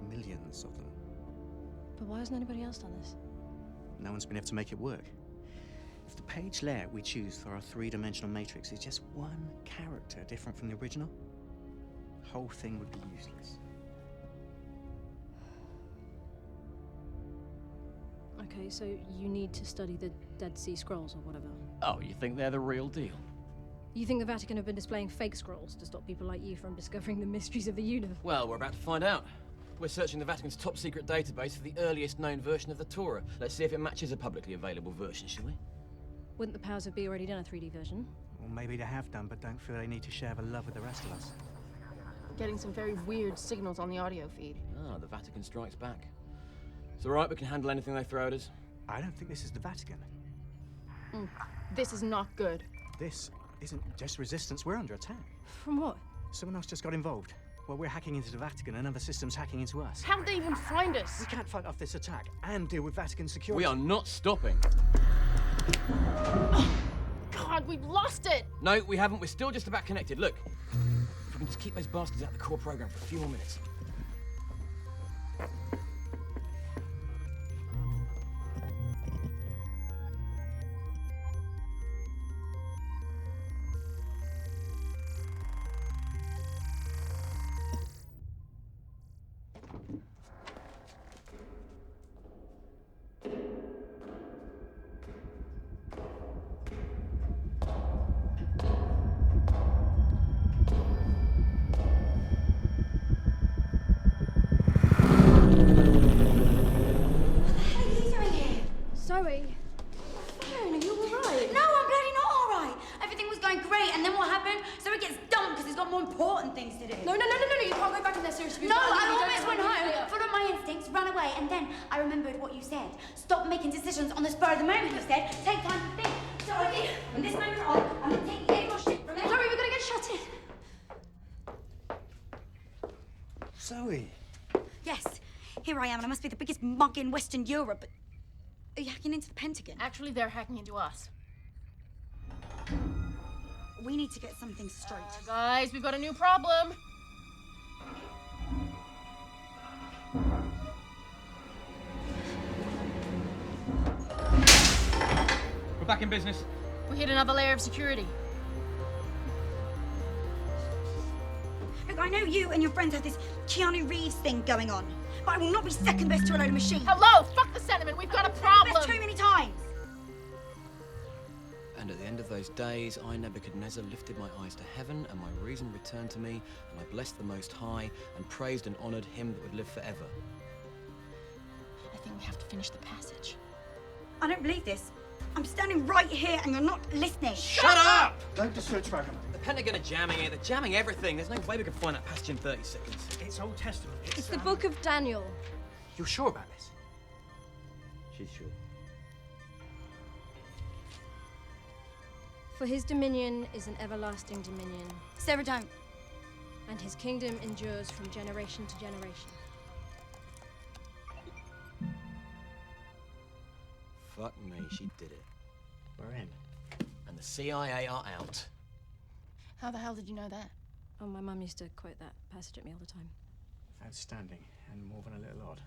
Speaker 9: Millions of them.
Speaker 3: But why hasn't anybody else done this?
Speaker 9: No one's been able to make it work. If the page layout we choose for our 3-dimensional matrix is just one character different from the original, the whole thing would be useless.
Speaker 3: Okay, so you need to study the Dead Sea Scrolls or whatever.
Speaker 1: Oh, you think they're the real deal?
Speaker 3: You think the Vatican have been displaying fake scrolls to stop people like you from discovering the mysteries of the universe?
Speaker 1: Well, we're about to find out. We're searching the Vatican's top secret database for the earliest known version of the Torah. Let's see if it matches a publicly available version, shall we?
Speaker 3: Wouldn't the powers that be already done a 3D version?
Speaker 9: Well, maybe they have done, but don't feel they need to share the love with the rest of us.
Speaker 10: Getting some very weird signals on the audio feed.
Speaker 1: Ah, the Vatican strikes back. It's all right, we can handle anything they throw at us.
Speaker 9: I don't think this is the Vatican.
Speaker 10: This is not good.
Speaker 9: This isn't just resistance, we're under attack.
Speaker 3: From what?
Speaker 9: Someone else just got involved. While we're hacking into the Vatican, another system's hacking into us.
Speaker 10: How'd they even find us?
Speaker 9: We can't fight off this attack and deal with Vatican security.
Speaker 1: We are not stopping.
Speaker 9: God.
Speaker 10: God, we've lost it!
Speaker 1: No, we haven't. We're still just about connected. Look, if we can just keep those bastards out of the core program for a few more minutes.
Speaker 3: Zoe. Fine, are you alright?
Speaker 6: No, I'm bloody not alright. Everything was going great, and then what happened? So he gets dumped because he's got more important things to do.
Speaker 3: No, you can't go back in there seriously.
Speaker 6: No, I almost went home, followed my instincts, ran away, and then I remembered what you said. Stop making decisions on the spur of the moment, you said. Take time to think. So I did. From this moment on, I'm not taking any more shit from there.
Speaker 3: Sorry, we're gonna get shut in.
Speaker 12: Zoe.
Speaker 6: Yes, here I am, and I must be the biggest mug in Western Europe, but are you hacking into the Pentagon?
Speaker 10: Actually, they're hacking into us.
Speaker 6: We need to get something straight.
Speaker 10: Guys, we've got a new problem.
Speaker 1: We're back in business.
Speaker 10: We hit another layer of security.
Speaker 6: Look, I know you and your friends have this Keanu Reeves thing going on, but I will not be second best to a load of machines.
Speaker 10: Hello, fuck the sentiment. We've got a problem.
Speaker 6: Best too many times.
Speaker 1: And at the end of those days, I, Nebuchadnezzar, lifted my eyes to heaven, and my reason returned to me, and I blessed the Most High, and praised and honored him that would live forever.
Speaker 10: I think we have to finish the passage.
Speaker 6: I don't believe this. I'm standing right here, and you're not listening.
Speaker 1: Shut up!
Speaker 12: Don't disturb Dragon.
Speaker 1: The Pentagon are jamming it. They're jamming everything. There's no way we can find that passage in 30 seconds.
Speaker 12: It's Old Testament.
Speaker 3: It's the Book of Daniel.
Speaker 1: You're sure about this? She's sure.
Speaker 3: For his dominion is an everlasting dominion,
Speaker 6: Sarah, don't.
Speaker 3: and his kingdom endures from generation to generation.
Speaker 1: Fuck me, she did it.
Speaker 9: We're in.
Speaker 1: And the CIA are out.
Speaker 10: How the hell did you know that?
Speaker 3: Oh, my mum used to quote that passage at me all the time.
Speaker 9: Outstanding, and more than a little odd.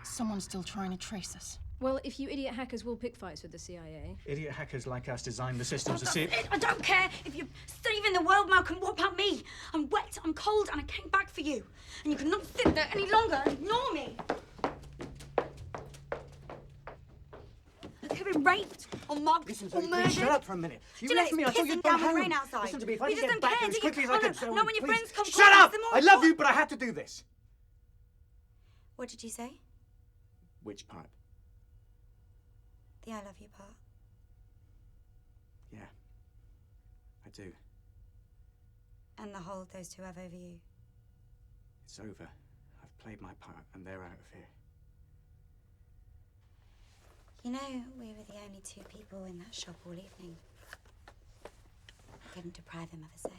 Speaker 10: Someone's still trying to trace us.
Speaker 3: Well, if you idiot hackers will pick fights with the CIA.
Speaker 9: Idiot hackers like us designed the systems to see it.
Speaker 6: I don't care if you're saving the world, Malcolm. What about me? I'm wet, I'm cold, and I came back for you. And you cannot sit there any longer and ignore me. Have been raped or mugged
Speaker 12: Listen,
Speaker 6: or
Speaker 12: Zoe,
Speaker 6: murdered.
Speaker 12: please shut up for a minute.
Speaker 6: Do you know it's
Speaker 12: I thought
Speaker 6: pissing
Speaker 12: you'd
Speaker 6: down
Speaker 12: gone
Speaker 6: with rain
Speaker 12: home.
Speaker 6: outside?
Speaker 12: Listen to me, if I
Speaker 6: You
Speaker 12: can
Speaker 6: just
Speaker 12: get
Speaker 6: don't
Speaker 12: back
Speaker 6: care,
Speaker 12: as
Speaker 6: do you?
Speaker 12: quickly as I can.
Speaker 6: Not when your
Speaker 12: Please.
Speaker 6: friends come
Speaker 12: Shut
Speaker 6: calling,
Speaker 12: up!
Speaker 6: it's more
Speaker 12: I love you,
Speaker 6: important.
Speaker 12: but I had to do this.
Speaker 6: What did you say?
Speaker 9: Which part?
Speaker 6: The I love you part.
Speaker 9: Yeah. I do.
Speaker 6: And the hold those two have over you.
Speaker 9: It's over. I've played my part, and they're out of here.
Speaker 6: You know, we were the only two people in that shop all evening. I couldn't deprive them of a sale.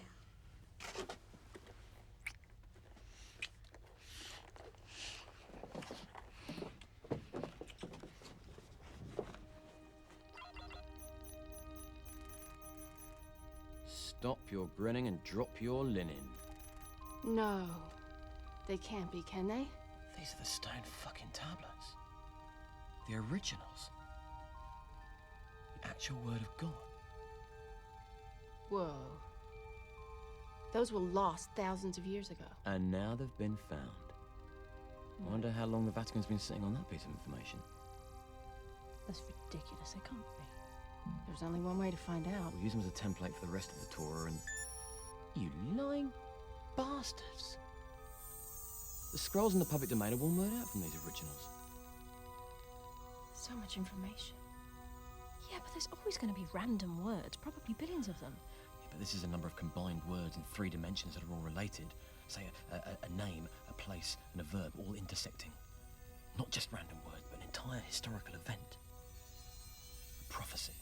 Speaker 1: Stop your grinning and drop your linen.
Speaker 10: No. They can't be, can they?
Speaker 1: These are the stone fucking tablets. The originals. The actual word of God.
Speaker 10: Whoa. Those were lost thousands of years ago.
Speaker 1: And now they've been found. I wonder how long the Vatican's been sitting on that piece of information.
Speaker 10: That's ridiculous. It can't be. There's only one way to find out.
Speaker 1: We'll use them as a template for the rest of the tour and... You lying bastards. The scrolls in the public domain are all murdered out from these originals.
Speaker 10: So much information.
Speaker 3: Yeah, but there's always going to be random words, probably billions of them.
Speaker 1: Yeah, but this is a number of combined words in 3 dimensions that are all related. Say a name, a place, and a verb, all intersecting. Not just random words, but an entire historical event. A prophecy.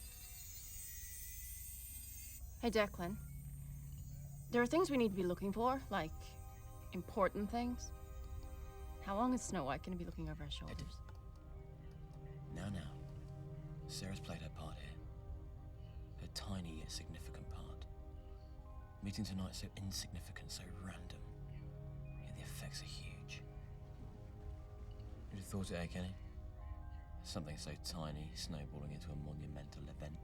Speaker 10: Hey, Declan. There are things we need to be looking for, like important things. How long is Snow White going to be looking over our shoulders?
Speaker 1: Now. Sarah's played her part here. Her tiny yet significant part. Meeting tonight's so insignificant, so random. Yet the effects are huge. Who'd have thought it, eh, Kenny? Something so tiny snowballing into a monumental event.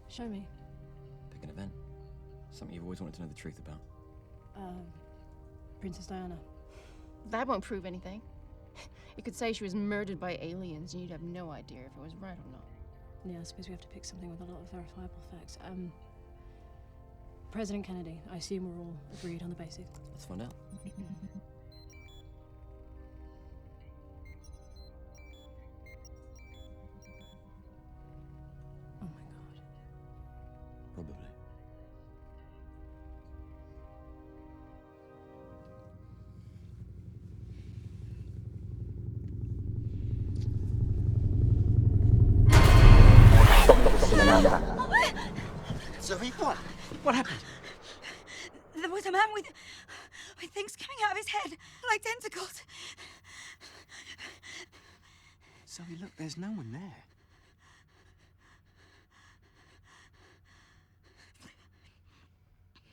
Speaker 3: Show me.
Speaker 1: Pick an event. Something you've always wanted to know the truth about.
Speaker 3: Princess Diana.
Speaker 10: That won't prove anything. It could say she was murdered by aliens, and you'd have no idea if it was right or not.
Speaker 3: Yeah, I suppose we have to pick something with a lot of verifiable facts. President Kennedy. I assume we're all agreed on the basics.
Speaker 1: Let's find out.
Speaker 3: Oh my god.
Speaker 1: Probably.
Speaker 12: Zoe, what? What happened?
Speaker 2: There was a man with things coming out of his head, like tentacles.
Speaker 12: Zoe, look, there's no one there.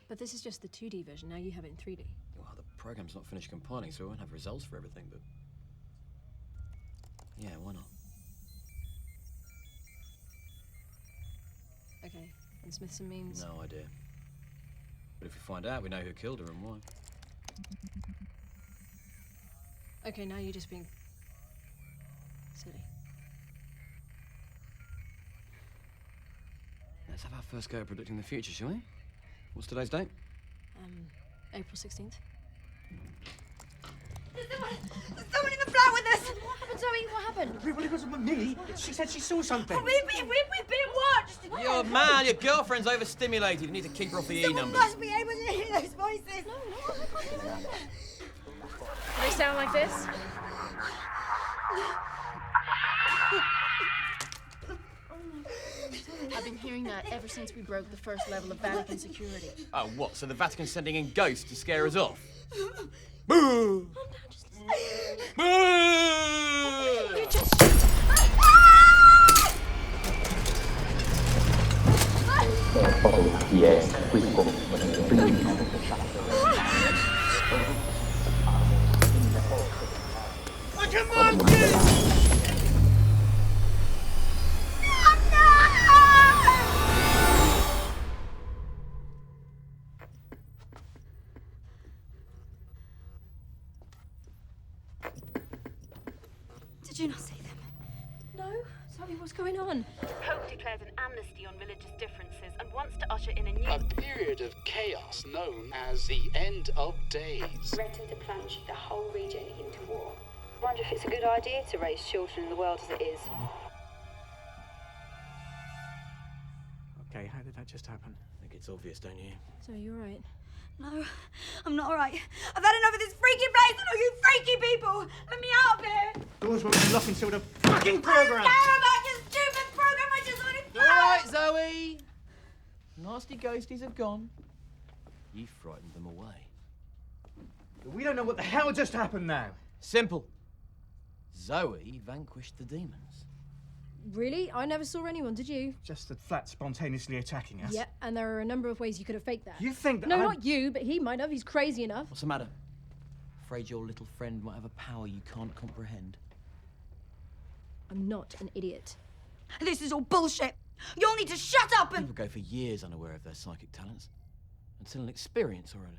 Speaker 3: But this is just the 2D version. Now you have it in 3D.
Speaker 1: Well, the program's not finished compiling, so we won't have results for everything, but... yeah, why not?
Speaker 3: Okay, and Smithson means...
Speaker 1: No idea. But if we find out, we know who killed her and why.
Speaker 3: Okay, now you're just being... silly.
Speaker 1: Let's have our first go at predicting the future, shall we? What's today's date?
Speaker 3: April 16th.
Speaker 2: There's someone in the flat with us!
Speaker 3: What happened, Zoe? What happened?
Speaker 12: Well, it wasn't me. She said she saw something.
Speaker 2: We've been watched!
Speaker 1: You're mad, your girlfriend's overstimulated. You need to keep her off the E
Speaker 2: Someone
Speaker 1: numbers.
Speaker 2: must be able to hear those voices!
Speaker 3: Do they sound like this?
Speaker 10: I've been hearing that ever since we broke the first level of Vatican security.
Speaker 1: Oh, what? So the Vatican's sending in ghosts to scare us off? Boo! Boo!
Speaker 2: You just...
Speaker 15: Yes, questo
Speaker 5: Come on, kids!
Speaker 2: Did you not see them?
Speaker 3: No. Zoe, what's going on?
Speaker 16: Pope declares an amnesty on religious differences and wants to usher in a new...
Speaker 17: A period of chaos known as the end of days.
Speaker 16: threatened to plunge the whole region into war. Wonder if it's a good idea to raise children in the world as it is.
Speaker 9: Okay, how did that just happen?
Speaker 1: I think it's obvious, don't you?
Speaker 3: Zoe, you all right?
Speaker 2: No, I'm not alright. I've had enough of this freaky place and all you freaky people! Let me out of here!
Speaker 9: Doors won't be locked until the fucking program!
Speaker 2: I don't care about your stupid program, I just want to...
Speaker 1: All right, Zoe. Nasty ghosties have gone. You frightened them away.
Speaker 9: We don't know what the hell just happened now.
Speaker 1: Simple. Zoe vanquished the demons.
Speaker 3: Really? I never saw anyone, did you?
Speaker 9: Just the flat spontaneously attacking us.
Speaker 3: Yeah, and there are a number of ways you could have faked that.
Speaker 9: You think that
Speaker 3: No,
Speaker 9: I'm...
Speaker 3: not you, but he might have. He's crazy enough.
Speaker 1: What's the matter? Afraid your little friend might have a power you can't comprehend?
Speaker 3: I'm not an idiot.
Speaker 2: This is all bullshit. You'll need to shut up and...
Speaker 1: People go for years unaware of their psychic talents, until an experience or a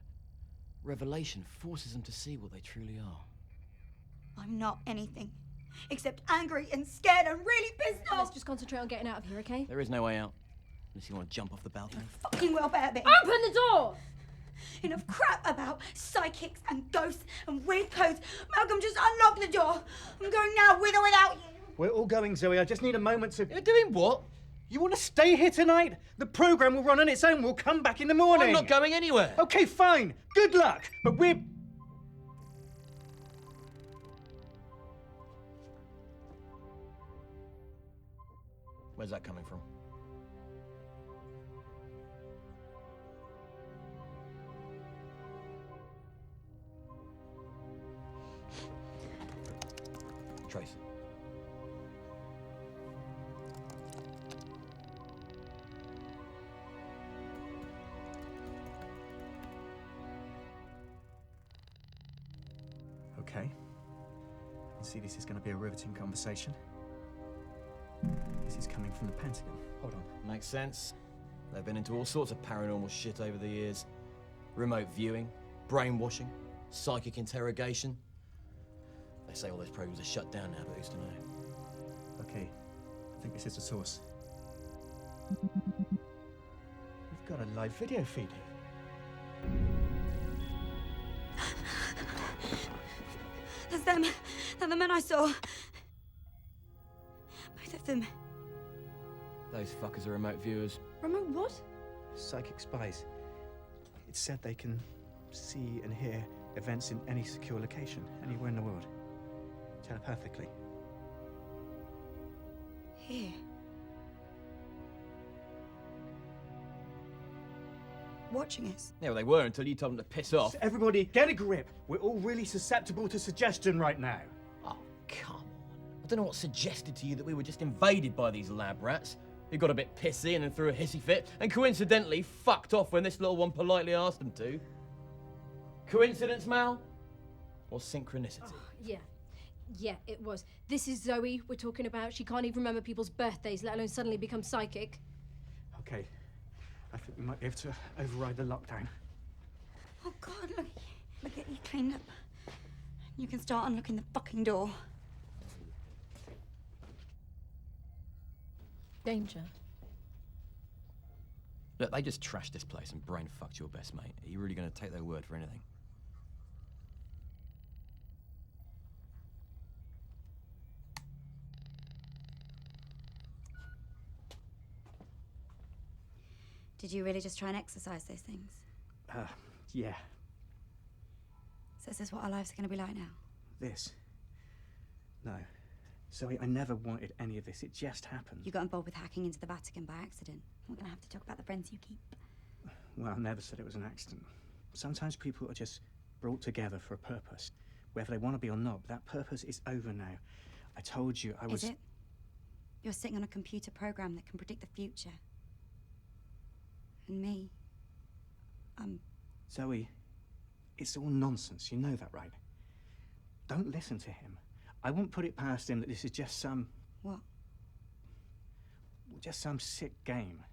Speaker 1: revelation forces them to see what they truly are.
Speaker 2: I'm not anything, except angry and scared and really pissed off.
Speaker 3: Let's just concentrate on getting out of here, okay?
Speaker 1: There is no way out, unless you want to jump off the balcony.
Speaker 2: Fucking well better be.
Speaker 3: Open the door!
Speaker 2: Enough crap about psychics and ghosts and weird codes. Malcolm, just unlock the door. I'm going now, with or without you.
Speaker 9: We're all going, Zoe. I just need a moment to...
Speaker 1: You're doing what?
Speaker 9: You want to stay here tonight? The program will run on its own. We'll come back in the morning.
Speaker 1: I'm not going anywhere.
Speaker 9: Okay, fine. Good luck. But we're...
Speaker 1: Where's that coming from? Trace.
Speaker 9: Okay. I see this is going to be a riveting conversation. This is coming from the Pentagon. Hold on.
Speaker 1: Makes sense. They've been into all sorts of paranormal shit over the years. Remote viewing, brainwashing, psychic interrogation. They say all those programs are shut down now, but who's to know?
Speaker 9: Okay, I think this is the source. We've got a live video feed here.
Speaker 6: That's them. They're the men I saw. Both of them.
Speaker 1: Those fuckers are remote viewers.
Speaker 6: Remote what?
Speaker 9: Psychic spies. It's said they can see and hear events in any secure location, anywhere in the world. Telepathically.
Speaker 6: Here. Watching us.
Speaker 1: Yeah, well, they were until you told them to piss off.
Speaker 9: Everybody, get a grip. We're all really susceptible to suggestion right now.
Speaker 1: Oh, come on. I don't know what suggested to you that we were just invaded by these lab rats who got a bit pissy and then threw a hissy fit and coincidentally fucked off when this little one politely asked them to. Coincidence, Mal? Or synchronicity?
Speaker 3: Oh, yeah. Yeah, it was. This is Zoe we're talking about. She can't even remember people's birthdays, let alone suddenly become psychic.
Speaker 9: Okay. I think we might be able to override the lockdown.
Speaker 6: Oh God, look at you cleaned up. You can start unlocking the fucking door.
Speaker 10: Danger.
Speaker 1: Look, they just trashed this place and brain fucked your best mate. Are you really going to take their word for anything?
Speaker 6: Did you really just try and exercise those things?
Speaker 9: Yeah.
Speaker 6: So is this what our lives are going to be like now?
Speaker 9: This? No. Zoe, I never wanted any of this. It just happened.
Speaker 6: You got involved with hacking into the Vatican by accident. We're going to have to talk about the friends you keep.
Speaker 9: Well, I never said it was an accident. Sometimes people are just brought together for a purpose, whether they want to be or not. But that purpose is over now. I told you I was...
Speaker 6: Is it? You're sitting on a computer program that can predict the future. And me,
Speaker 9: Zoe, it's all nonsense. You know that, right? Don't listen to him. I won't put it past him that this is just some...
Speaker 6: What?
Speaker 9: Just some sick game.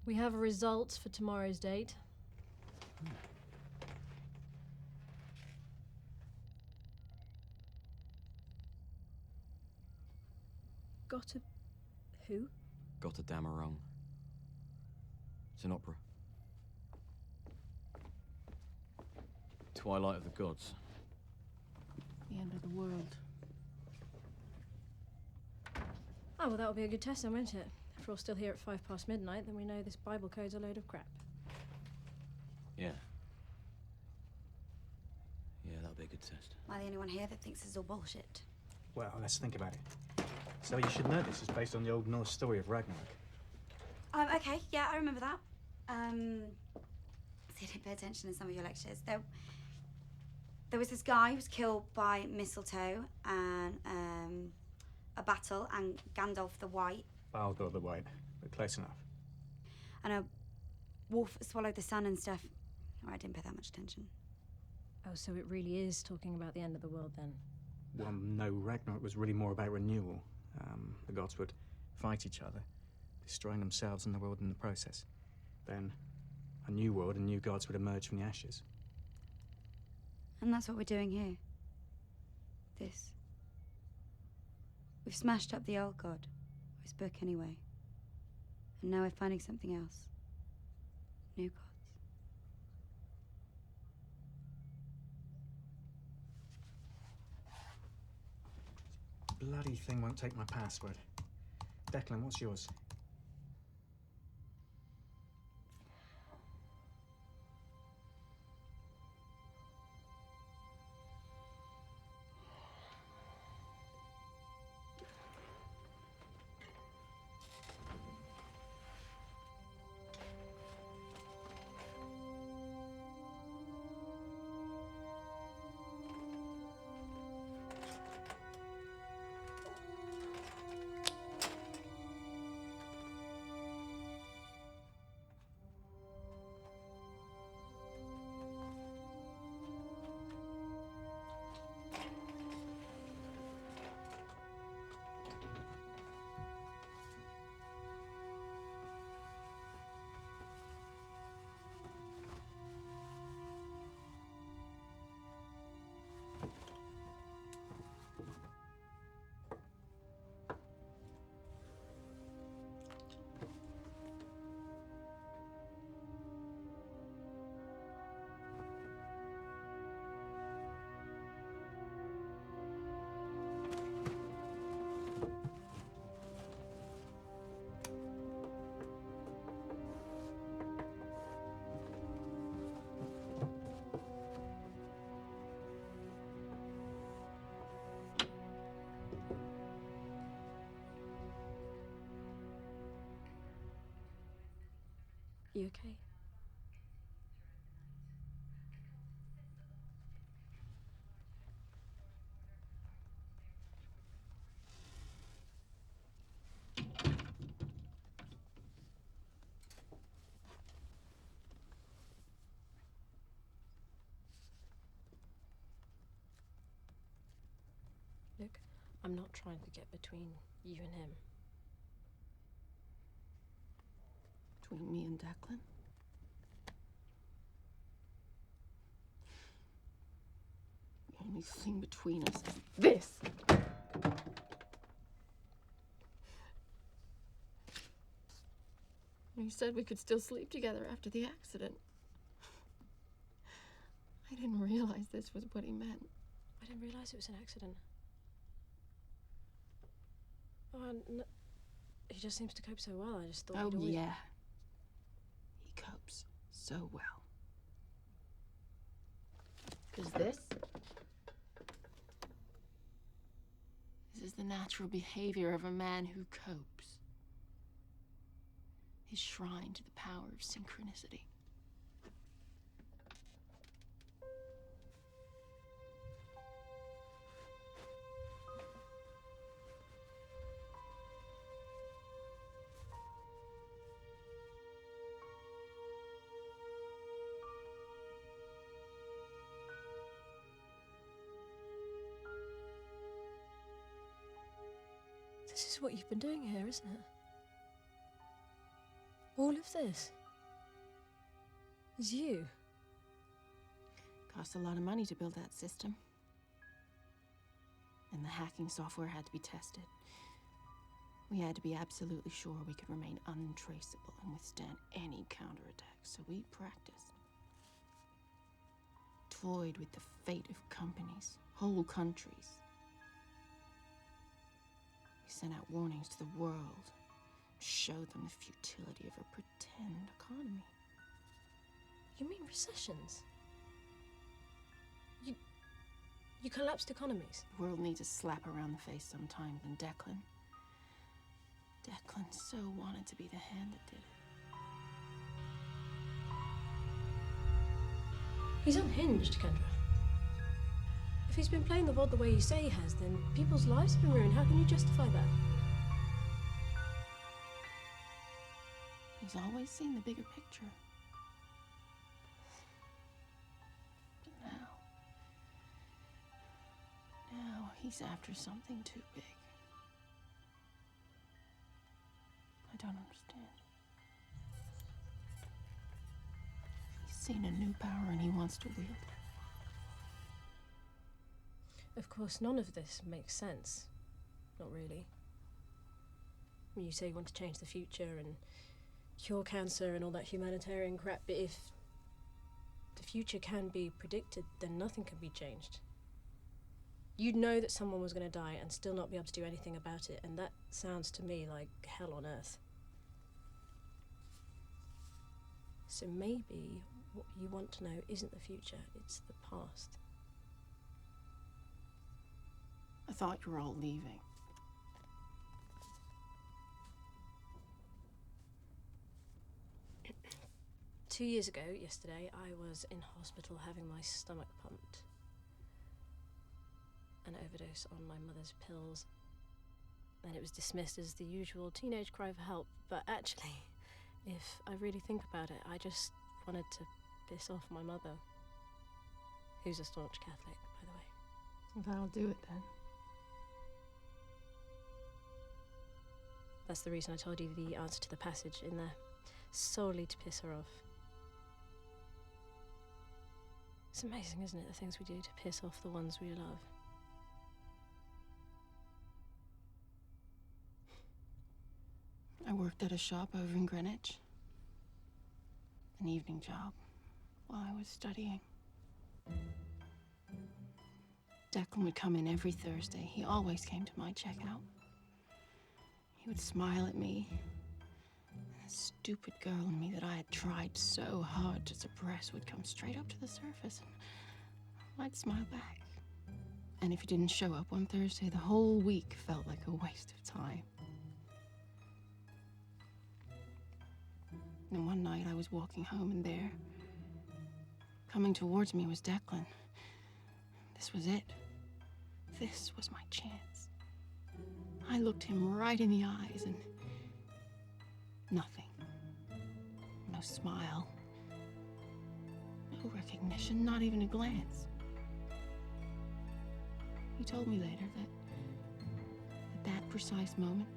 Speaker 3: We have results for tomorrow's date. Got a... who?
Speaker 1: Got a damn wrong. It's an opera. Twilight of the Gods.
Speaker 10: The end of the world.
Speaker 3: Oh, well, that'll be a good test then, won't it? If we're all still here at 5 past midnight, then we know this Bible code's a load of crap.
Speaker 1: Yeah. Yeah, that'll be a good test.
Speaker 6: Am I the only one here that thinks this is all bullshit?
Speaker 9: Well, let's think about it. So you should know this is based on the old Norse story of Ragnarok.
Speaker 6: Okay, yeah, I remember that. See, I didn't pay attention in some of your lectures. There was this guy who was killed by mistletoe and a battle, and Gandalf the White.
Speaker 9: Baldur the White, but close enough.
Speaker 6: And a wolf that swallowed the sun and stuff. I didn't pay that much attention.
Speaker 3: Oh, so it really is talking about the end of the world then?
Speaker 9: Well, no, Ragnarok was really more about renewal. The gods would fight each other, destroying themselves and the world in the process. Then a new world and new gods would emerge from the ashes.
Speaker 6: And that's what we're doing here. This. We've smashed up the old god, or his book anyway. And now we're finding something else. New gods.
Speaker 9: Bloody thing won't take my password. Declan, what's yours?
Speaker 3: You okay? Look, I'm not trying to get between you and him.
Speaker 10: Between me and Declan? The only thing between us is this. You said we could still sleep together after the accident. I didn't realize this was what he meant.
Speaker 3: I didn't realise it was an accident. He just seems to cope so well. I just thought
Speaker 10: Oh,
Speaker 3: he'd always...
Speaker 10: yeah. He copes so well. Because this is the natural behavior of a man who copes. His shrine to the power of synchronicity.
Speaker 3: This is what you've been doing here, isn't it? All of this is you.
Speaker 10: Cost a lot of money to build that system. And the hacking software had to be tested. We had to be absolutely sure we could remain untraceable and withstand any counterattack, so we practiced. Toyed with the fate of companies, whole countries. We sent out warnings to the world, showed them the futility of a pretend economy.
Speaker 3: You mean recessions? You collapsed economies?
Speaker 10: The world needs a slap around the face sometimes, and Declan so wanted to be the hand that did it.
Speaker 3: He's unhinged, Kendra. If he's been playing the VOD the way you say he has, then people's lives have been ruined. How can you justify that?
Speaker 10: He's always seen the bigger picture. But now he's after something too big. I don't understand. He's seen a new power and he wants to wield it.
Speaker 3: Of course, none of this makes sense. Not really. You say you want to change the future and cure cancer and all that humanitarian crap, but if the future can be predicted, then nothing can be changed. You'd know that someone was going to die and still not be able to do anything about it, and that sounds to me like hell on earth. So maybe what you want to know isn't the future, it's the past.
Speaker 10: I thought you were all leaving.
Speaker 3: Two years ago, yesterday, I was in hospital having my stomach pumped. An overdose on my mother's pills. And it was dismissed as the usual teenage cry for help, but actually, if I really think about it, I just wanted to piss off my mother, who's a staunch Catholic, by the way.
Speaker 10: Well, that'll do it then.
Speaker 3: That's the reason I told you the answer to the passage in there, solely to piss her off. It's amazing, isn't it, the things we do to piss off the ones we love.
Speaker 10: I worked at a shop over in Greenwich. An evening job while I was studying. Declan would come in every Thursday. He always came to my checkout. He would smile at me. The stupid girl in me that I had tried so hard to suppress would come straight up to the surface, and I'd smile back. And if he didn't show up one Thursday, the whole week felt like a waste of time. And one night I was walking home, and there, coming towards me, was Declan. This was it. This was my chance. I looked him right in the eyes, and nothing. No smile. No recognition, not even a glance. He told me later that at that precise moment,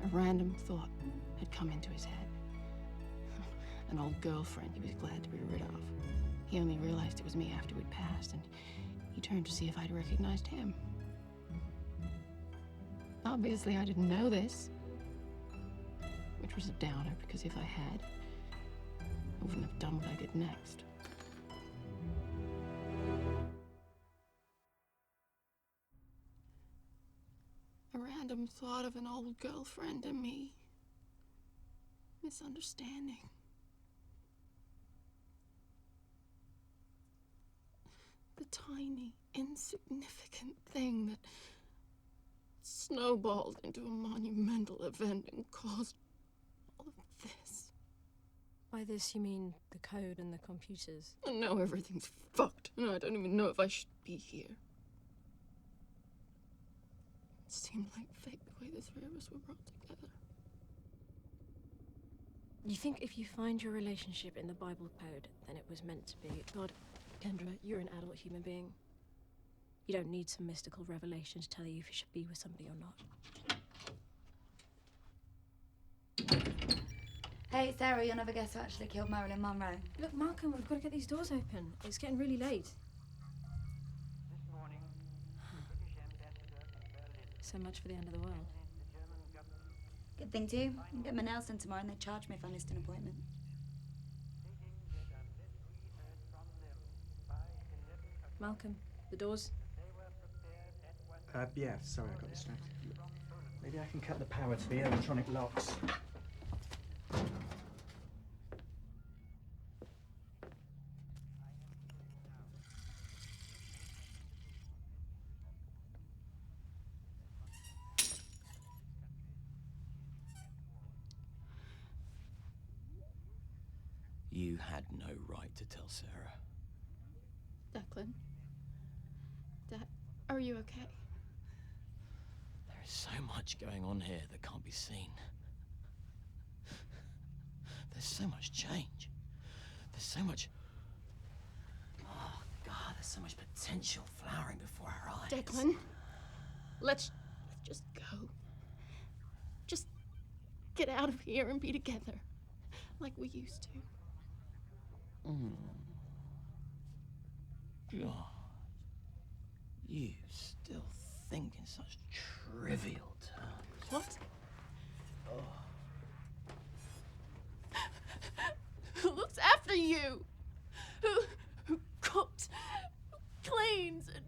Speaker 10: a random thought had come into his head. An old girlfriend he was glad to be rid of. He only realized it was me after we'd passed, and he turned to see if I'd recognized him. Obviously, I didn't know this, which was a downer, because if I had, I wouldn't have done what I did next. A random thought of an old girlfriend and me. Misunderstanding. The tiny, insignificant thing that snowballed into a monumental event and caused all of this.
Speaker 3: By this, you mean the code and the computers?
Speaker 10: And now everything's fucked, and I don't even know if I should be here. It seemed like fate the way the three of us were brought together.
Speaker 3: You think if you find your relationship in the Bible code, then it was meant to be? God, Kendra, you're an adult human being. You don't need some mystical revelation to tell you if you should be with somebody or not.
Speaker 6: Hey, Sarah, you'll never guess who actually killed Marilyn Monroe.
Speaker 3: Look, Malcolm, we've got to get these doors open. It's getting really late. So much for the end of the world.
Speaker 6: Good thing too. I can get my nails done tomorrow and they charge me if I missed an appointment.
Speaker 3: Malcolm, the doors.
Speaker 9: Yeah, sorry, I got distracted. Maybe I can cut the power to the electronic locks.
Speaker 1: You had no right to tell Sarah.
Speaker 10: Declan? Dad, are you okay?
Speaker 1: There is so much going on here that can't be seen. There's so much change. There's so much... Oh, God, there's so much potential flowering before our eyes.
Speaker 10: Declan, let's just go. Just get out of here and be together, like we used to.
Speaker 1: God, you still think in such trivial terms.
Speaker 10: What?
Speaker 1: Oh.
Speaker 10: Who looks after you? Who cooks, who cleans, and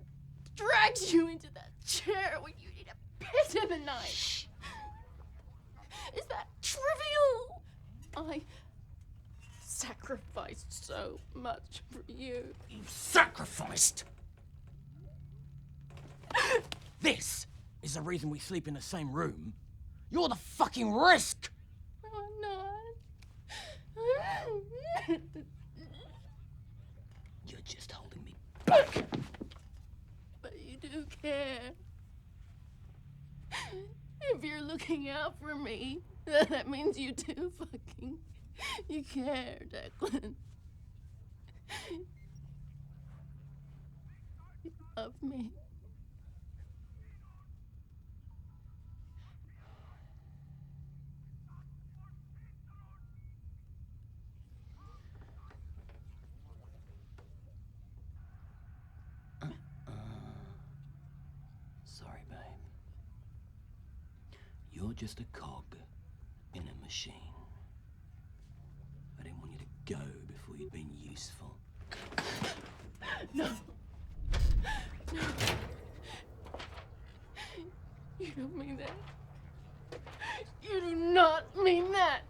Speaker 10: drags you into that chair when you need a piss in the night? Is that trivial? I sacrificed so much for you.
Speaker 1: You sacrificed? This is the reason we sleep in the same room. You're the fucking risk!
Speaker 10: I'm not.
Speaker 1: You're just holding me back.
Speaker 10: But you do care. If you're looking out for me, that means you do fucking... You care, Declan. You love me.
Speaker 1: Sorry, babe. You're just a cog in a machine. I didn't want you to go before you'd been useful.
Speaker 10: No. No. You don't mean that. You do not mean that.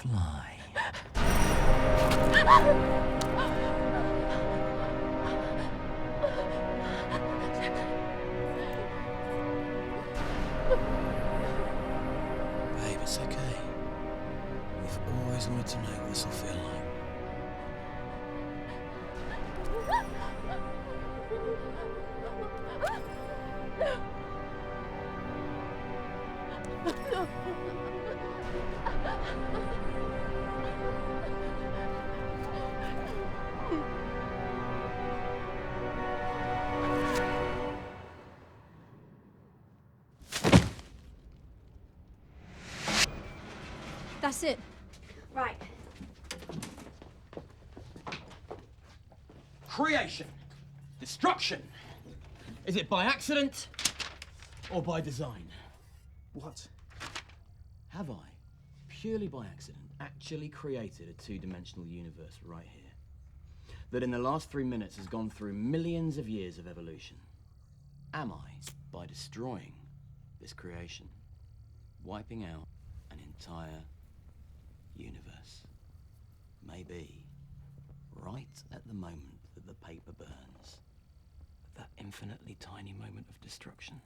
Speaker 1: fly. Babe, it's okay. We've always wanted to know what this will feel like.
Speaker 3: That's it.
Speaker 6: Right.
Speaker 1: Creation. Destruction. Is it by accident or by design?
Speaker 9: What?
Speaker 1: Have I, purely by accident, actually created a two-dimensional universe right here? That in the last 3 minutes has gone through millions of years of evolution? Am I, by destroying this creation, wiping out an entire universe? Maybe, right at the moment that the paper burns, that infinitely tiny moment of destruction,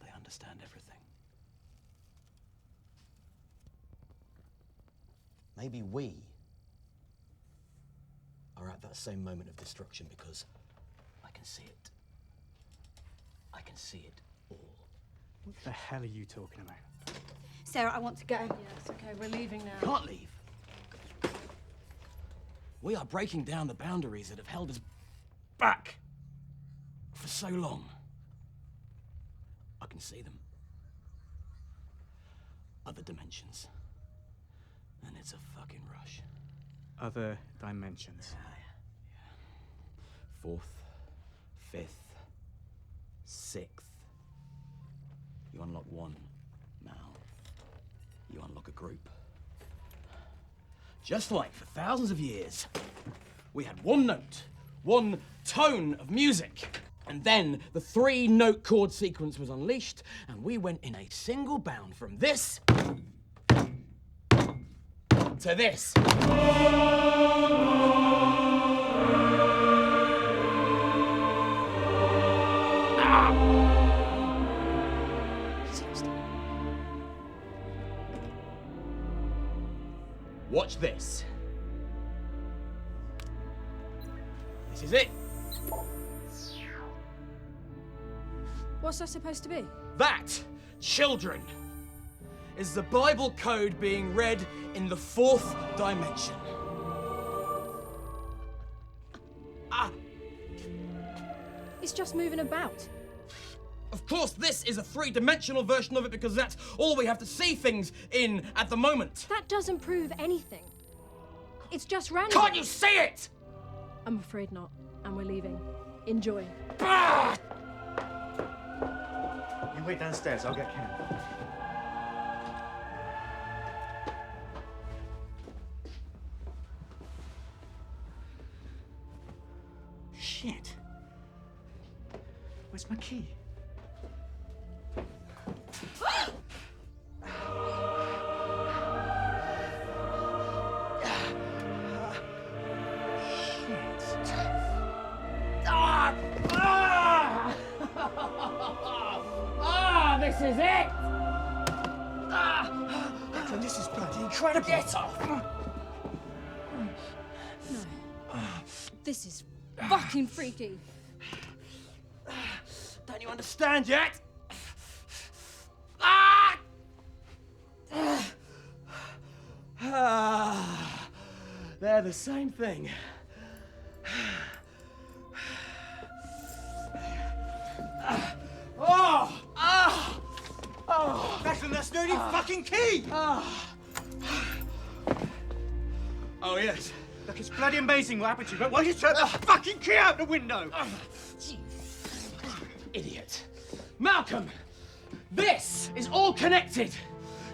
Speaker 1: they understand everything. Maybe we are at that same moment of destruction because I can see it. I can see it all.
Speaker 9: What the hell are you talking about?
Speaker 6: Sarah, I want to go.
Speaker 3: Yeah, it's okay. We're leaving now.
Speaker 1: Can't leave. We are breaking down the boundaries that have held us back for so long. I can see them. Other dimensions. And it's a fucking rush.
Speaker 9: Other dimensions.
Speaker 1: Fourth, fifth, sixth. You unlock one, Mal. You unlock a group. Just like for thousands of years, we had one note, one tone of music. And then the 3-note chord sequence was unleashed, and we went in a single bound from this to this. Watch this. This is it.
Speaker 3: What's that supposed to be?
Speaker 1: That, children, is the Bible code being read in the 4th dimension.
Speaker 3: It's just moving about.
Speaker 1: Of course, this is a 3-dimensional version of it because that's all we have to see things in at the moment.
Speaker 3: That doesn't prove anything. It's just random.
Speaker 1: Can't you see it?
Speaker 3: I'm afraid not. And we're leaving. Enjoy.
Speaker 9: You wait downstairs, I'll get Cam. Shit. Where's my key?
Speaker 1: This is it!
Speaker 9: This is bloody incredible.
Speaker 1: Get off!
Speaker 3: No. This is fucking freaky.
Speaker 1: Don't you understand yet? They're the same thing.
Speaker 9: Declan, that's the only fucking key!
Speaker 1: Oh, yes.
Speaker 9: Look, it's bloody amazing what happened to you, but why don't you throw the fucking key out the window?
Speaker 1: Idiot. Malcolm, this is all connected.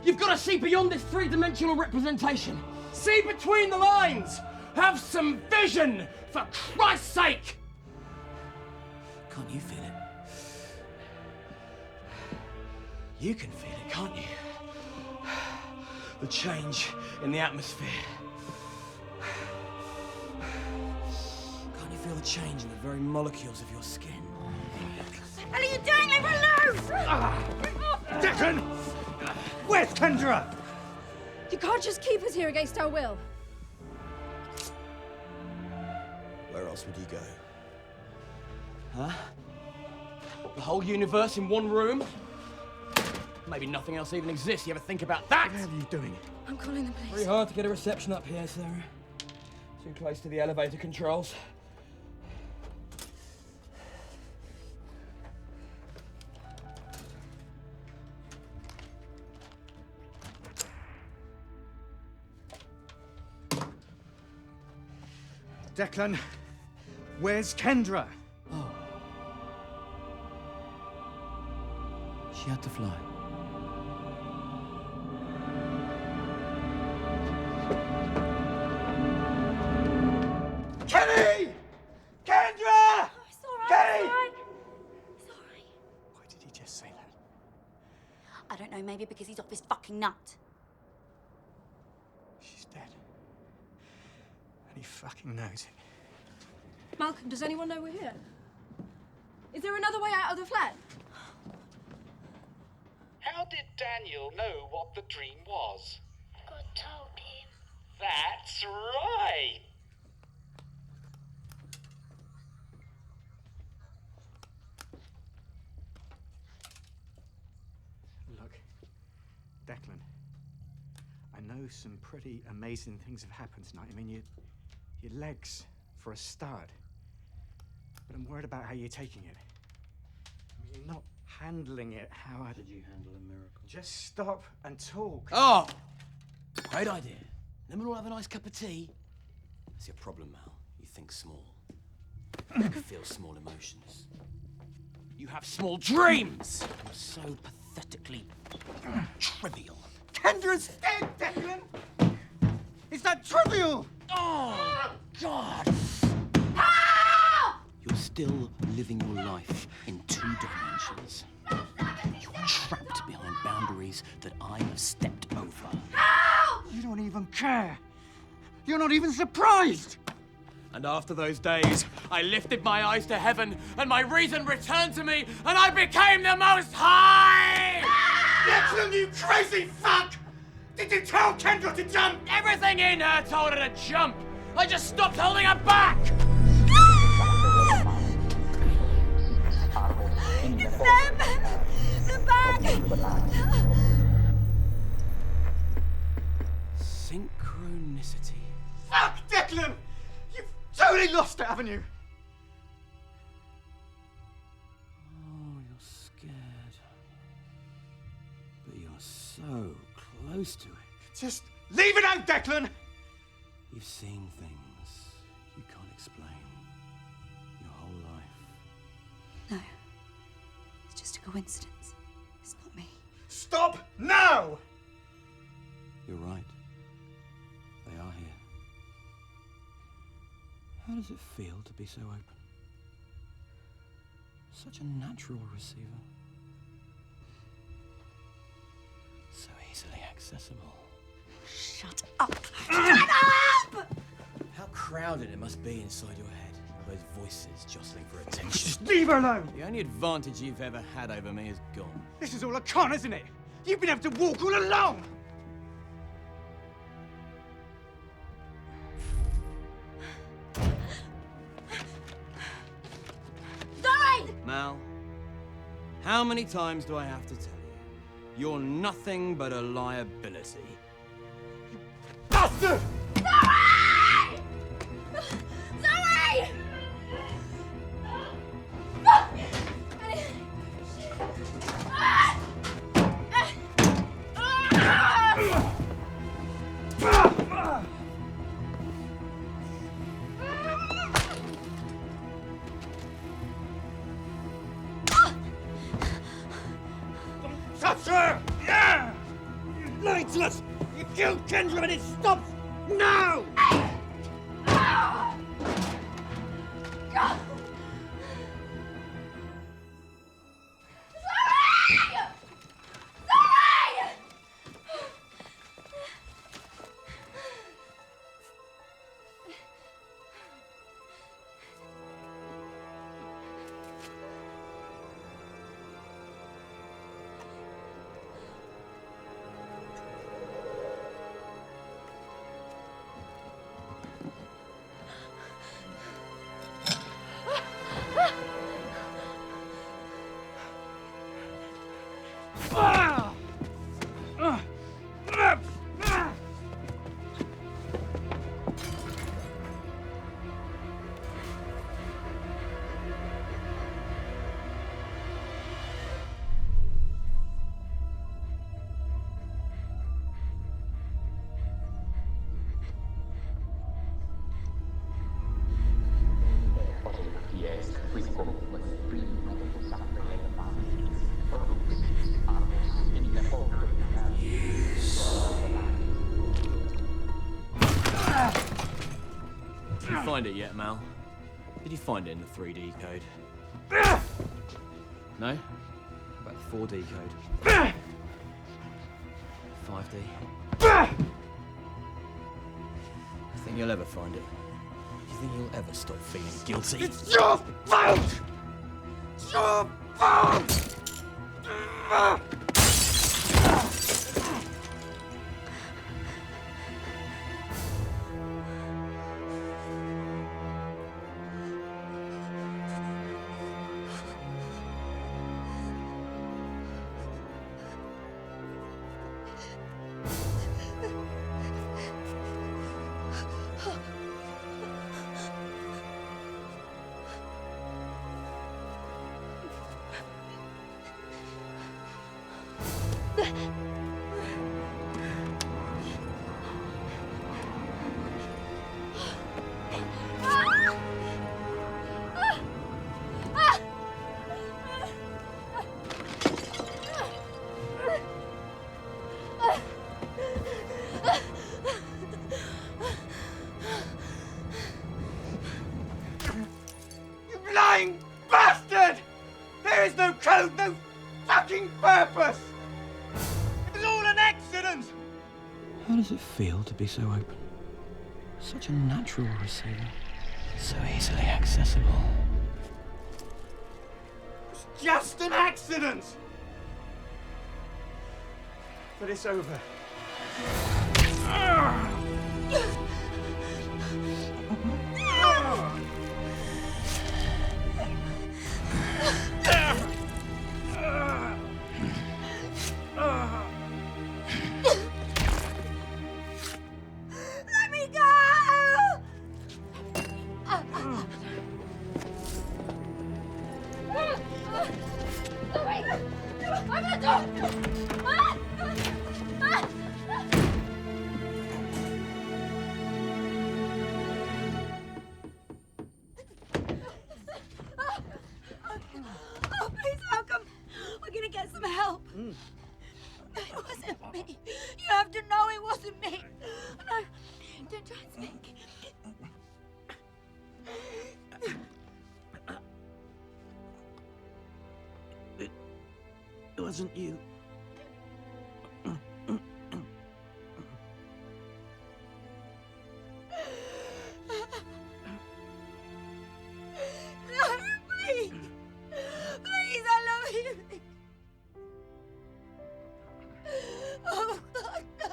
Speaker 1: You've got to see beyond this 3-dimensional representation. See between the lines. Have some vision, for Christ's sake. Can't you feel it? You can feel it, can't you? the change in the atmosphere. Can't you feel the change in the very molecules of your skin?
Speaker 2: What are you doing? Leave her alone!
Speaker 9: Declan! Where's Kendra?
Speaker 3: You can't just keep us here against our will.
Speaker 1: Where else would you go? Huh? The whole universe in one room? Maybe nothing else even exists. You ever think about that?
Speaker 9: What are you doing?
Speaker 3: I'm calling the police.
Speaker 1: Very hard to get a reception up here, Sarah. Too close to the elevator controls.
Speaker 9: Declan, where's Kendra?
Speaker 1: Oh. She had to fly.
Speaker 9: Kenny! Kendra!
Speaker 2: Oh, it's all right,
Speaker 9: Kenny!
Speaker 2: it's all right. It's all right.
Speaker 9: Why did he just say that?
Speaker 2: I don't know, maybe because he's off his fucking nut.
Speaker 9: She's dead. And he fucking knows it.
Speaker 3: Malcolm, does anyone know we're here? Is there another way out of the flat?
Speaker 17: How did Daniel know what the dream was?
Speaker 8: God told him.
Speaker 17: That's right!
Speaker 9: Look, Declan, I know some pretty amazing things have happened tonight. I mean, your legs, for a start. But I'm worried about how you're taking it. I mean, you're not handling it how I...
Speaker 1: Did you handle a miracle?
Speaker 9: Just stop and talk.
Speaker 1: Oh! Great idea. Then we'll all have a nice cup of tea. That's your problem, Mal. You think small. You feel small emotions. You have small dreams! You're so pathetically trivial.
Speaker 9: Kendra's dead, Declan! Is that trivial?
Speaker 1: Oh, God! You're still living your life in 2 dimensions. You're trapped behind boundaries that I have stepped over.
Speaker 9: You don't even care. You're not even surprised.
Speaker 1: And after those days, I lifted my eyes to heaven, and my reason returned to me, and I became the Most High!
Speaker 9: Declan, you crazy fuck! Did you tell Kendra to jump?
Speaker 1: Everything in her told her to jump. I just stopped holding her back.
Speaker 2: It's them! They're back!
Speaker 1: Synchronicity.
Speaker 9: Fuck, Declan! You've totally lost it, haven't you?
Speaker 1: Oh, you're scared. But you're so close to it.
Speaker 9: Just leave it out, Declan!
Speaker 1: You've seen things you can't explain your whole life.
Speaker 2: No. It's just a coincidence. It's not me.
Speaker 9: Stop now!
Speaker 1: You're right. They are here. How does it feel to be so open? Such a natural receiver. So easily accessible.
Speaker 2: Shut up! Shut up!
Speaker 1: How crowded it must be inside your head. Those voices jostling for attention.
Speaker 9: Just leave her alone!
Speaker 1: The only advantage you've ever had over me is gone.
Speaker 9: This is all a con, isn't it? You've been able to walk all along!
Speaker 2: Zoe!
Speaker 1: Mal, how many times do I have to tell you? You're nothing but a liability.
Speaker 9: Bastard!
Speaker 2: Zoe! Zoe!
Speaker 9: Touch her! Yeah! You lied to us! You killed Kendra and it stops now!
Speaker 1: Did you find it yet, Mal? Did you find it in the 3D code? No? What about the 4D code? 5D? You think you'll ever find it? Do you think you'll ever stop feeling guilty?
Speaker 15: It's your fault! It's your fault! You lying bastard! There is no code, no fucking purpose! It was all an accident!
Speaker 1: How does it feel to be so open? Such a natural receiver. So easily accessible.
Speaker 15: It's just an accident! But it's over.
Speaker 2: Let me go! I'm gonna do. Oh, please, Malcolm. We're gonna get some help. It wasn't me. You have to know it wasn't me. No, don't try and speak.
Speaker 15: It wasn't you.
Speaker 2: No, please. Please, I love you. Oh, God, no.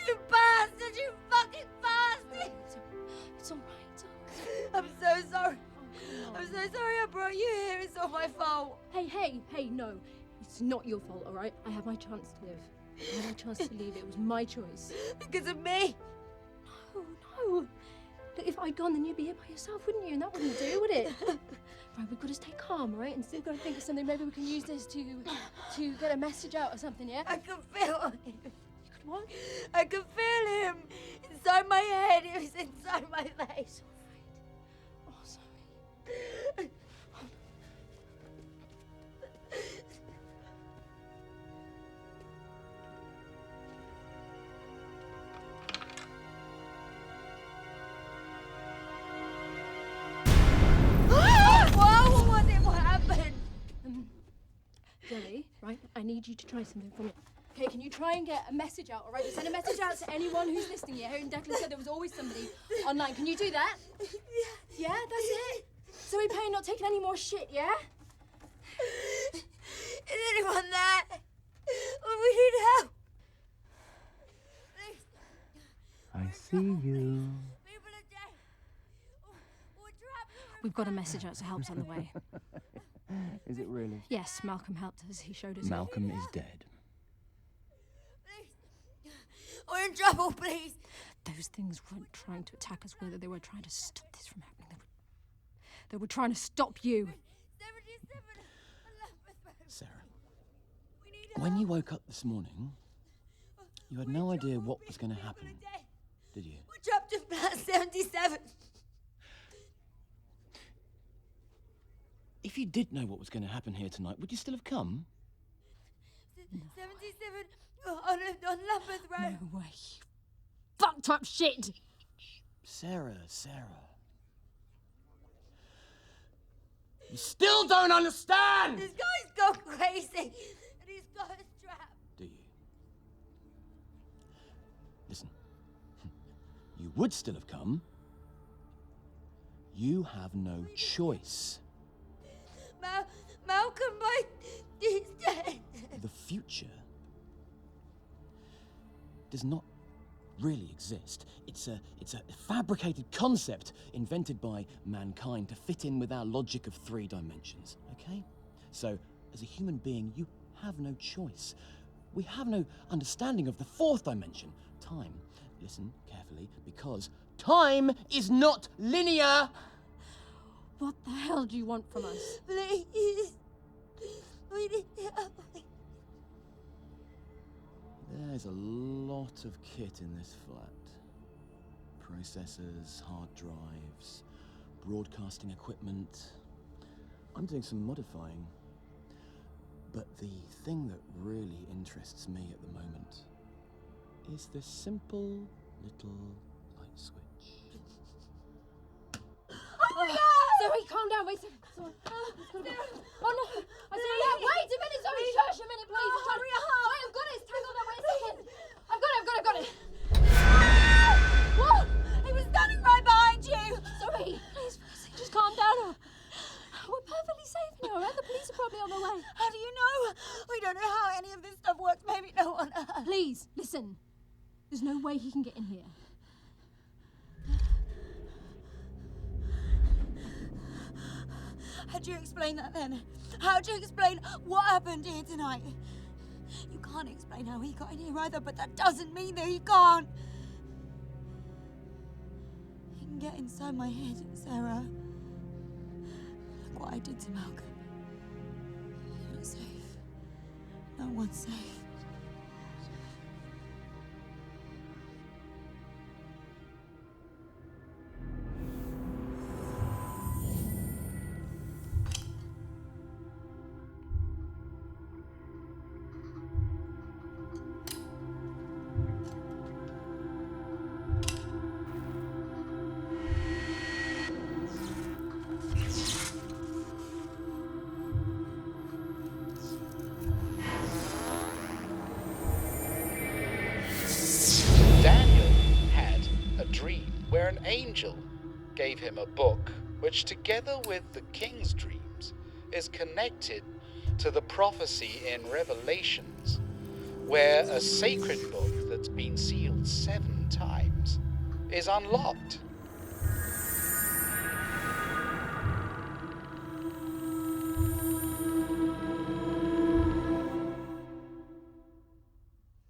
Speaker 2: You bastard, you fucking bastard.
Speaker 10: It's all right.
Speaker 2: I'm so sorry. I'm so sorry I brought you here. It's all my fault.
Speaker 3: Hey, no. It's not your fault, all right? I had my chance to live. I had my chance to leave. It was my choice.
Speaker 2: Because of me?
Speaker 3: No. Look, if I'd gone, then you'd be here by yourself, wouldn't you? And that wouldn't do, would it? Right, we've got to stay calm, right? And still got to think of something. Maybe we can use this to get a message out or something, yeah?
Speaker 2: I can feel him.
Speaker 3: You could what?
Speaker 2: I can feel him inside my head. He was inside my face.
Speaker 3: Oh, sorry.
Speaker 2: Whoa, what was it? What happened?
Speaker 3: Zoe, right? I need you to try something for me. Okay, can you try and get a message out, all right? Send a message out to anyone who's listening. Yeah, and Declan said there was always somebody online. Can you do that? Yeah, that's it. Zoe Payne not taking any more shit, yeah?
Speaker 2: Is anyone there? We need help. Please.
Speaker 18: I see you.
Speaker 2: People are dead. We're trapped.
Speaker 3: We've got a message out, so help's on the way.
Speaker 18: Is it really?
Speaker 3: Yes, Malcolm helped us. He showed us.
Speaker 1: Malcolm is dead.
Speaker 2: We're in trouble, please.
Speaker 3: Those things weren't trying to attack us, whether they were trying to stop this from happening. They were trying to stop you.
Speaker 2: 77.
Speaker 1: Sarah, when you woke up this morning, you had no idea what was going to happen. did you?
Speaker 2: We're trapped in flat 77.
Speaker 1: If you did know what was going to happen here tonight, would you still have come?
Speaker 2: 77 on Lambeth Road.
Speaker 3: No way. Fucked up shit.
Speaker 1: Sarah. You still don't understand!
Speaker 2: This guy's gone crazy, and he's got us trapped.
Speaker 1: Do you? Listen, you would still have come. You have no choice.
Speaker 2: Malcolm, he's dead.
Speaker 1: The future does not really exist. It's a fabricated concept invented by mankind to fit in with our logic of 3 dimensions, okay? So, as a human being, you have no choice. We have no understanding of the 4th dimension, time. Listen carefully, because time is not linear!
Speaker 3: What the hell do you want from us?
Speaker 2: Please. We need help.
Speaker 1: There's a lot of kit in this flat. Processors, hard drives, broadcasting equipment. I'm doing some modifying. But the thing that really interests me at the moment is this simple little light switch.
Speaker 3: Oh, Zoe, calm down. Wait a second. Oh no! I said, yeah, wait a minute, Zoe. Shush a minute, please.
Speaker 2: Hurry up.
Speaker 3: Wait, I've got it. It's tangled up. Wait a second. I've got it. What?
Speaker 2: He was standing right behind you.
Speaker 3: Zoe, please, just calm down. We're perfectly safe now, right? The police are probably on their way.
Speaker 2: How do you know? We don't know how any of this stuff works. Maybe no one.
Speaker 3: Please, listen. There's no way he can get in here.
Speaker 2: How do you explain that then? How do you explain what happened here tonight? You can't explain how he got in here either, but that doesn't mean that he can't. He can get inside my head, Sarah. Look what I did to Malcolm. You're not safe. No one's safe.
Speaker 17: Angel gave him a book which, together with the king's dreams, is connected to the prophecy in Revelations, where a sacred book that's been sealed 7 times is unlocked.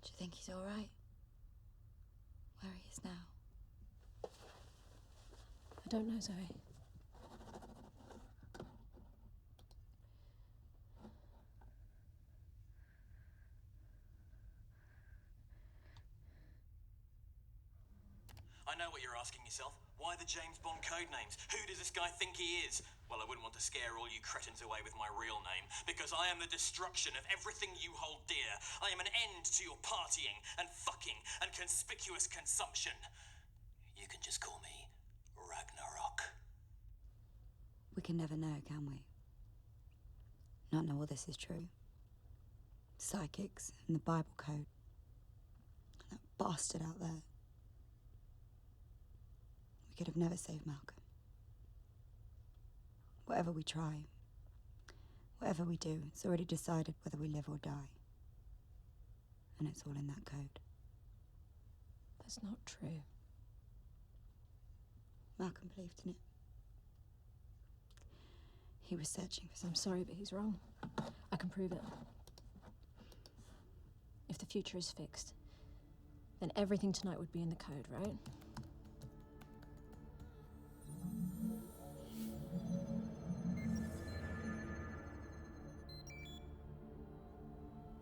Speaker 2: Do you think he's all right? Where he is now?
Speaker 3: I don't know, Zoe.
Speaker 1: I know what you're asking yourself. Why the James Bond code names? Who does this guy think he is? Well, I wouldn't want to scare all you cretins away with my real name, because I am the destruction of everything you hold dear. I am an end to your partying and fucking and conspicuous consumption. You can just call me Ragnarok.
Speaker 2: We can never know, can we? Not know all this is true. Psychics and the Bible code. That bastard out there. We could have never saved Malcolm. Whatever we try, whatever we do, it's already decided whether we live or die. And it's all in that code.
Speaker 3: That's not true.
Speaker 2: Malcolm believed in it. He was searching for something.
Speaker 3: I'm sorry, but he's wrong. I can prove it. If the future is fixed, then everything tonight would be in the code, right?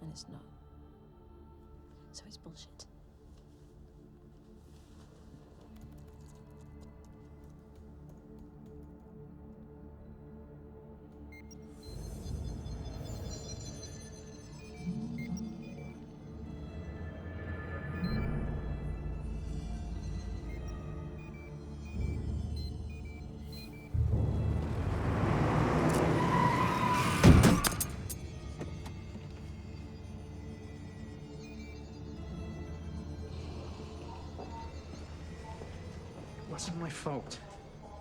Speaker 3: And it's not. So it's bullshit.
Speaker 9: wasn't my fault.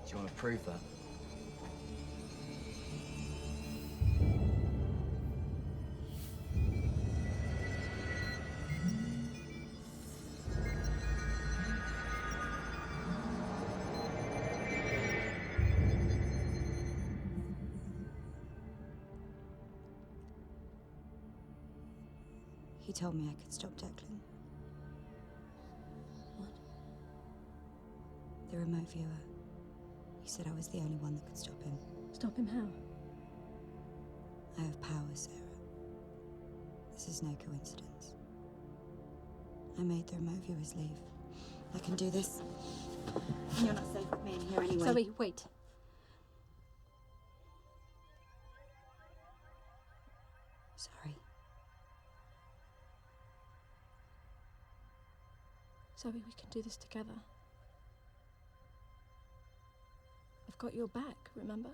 Speaker 1: Do you want to prove that?
Speaker 6: He told me I could stop Declan.
Speaker 3: What?
Speaker 6: The remote viewer. He said I was the only one that could stop him.
Speaker 3: Stop him how?
Speaker 6: I have power, Sarah. This is no coincidence. I made the remote viewers leave. I can do this. And you're not safe with me in here anyway.
Speaker 3: Zoe, wait.
Speaker 6: Sorry.
Speaker 3: Zoe, we can do this together. I've got your back, remember?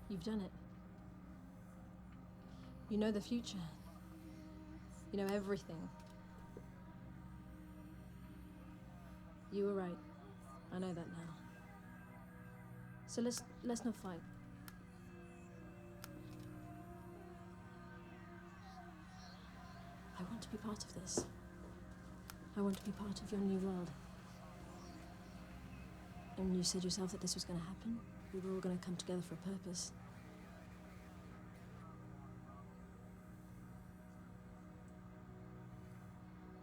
Speaker 3: You've done it. You know the future. You know everything. You were right. I know that now. So let's not fight. I want to be part of this. I want to be part of your new world. And when you said yourself that this was going to happen, we were all going to come together for a purpose.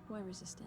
Speaker 3: Why resist it?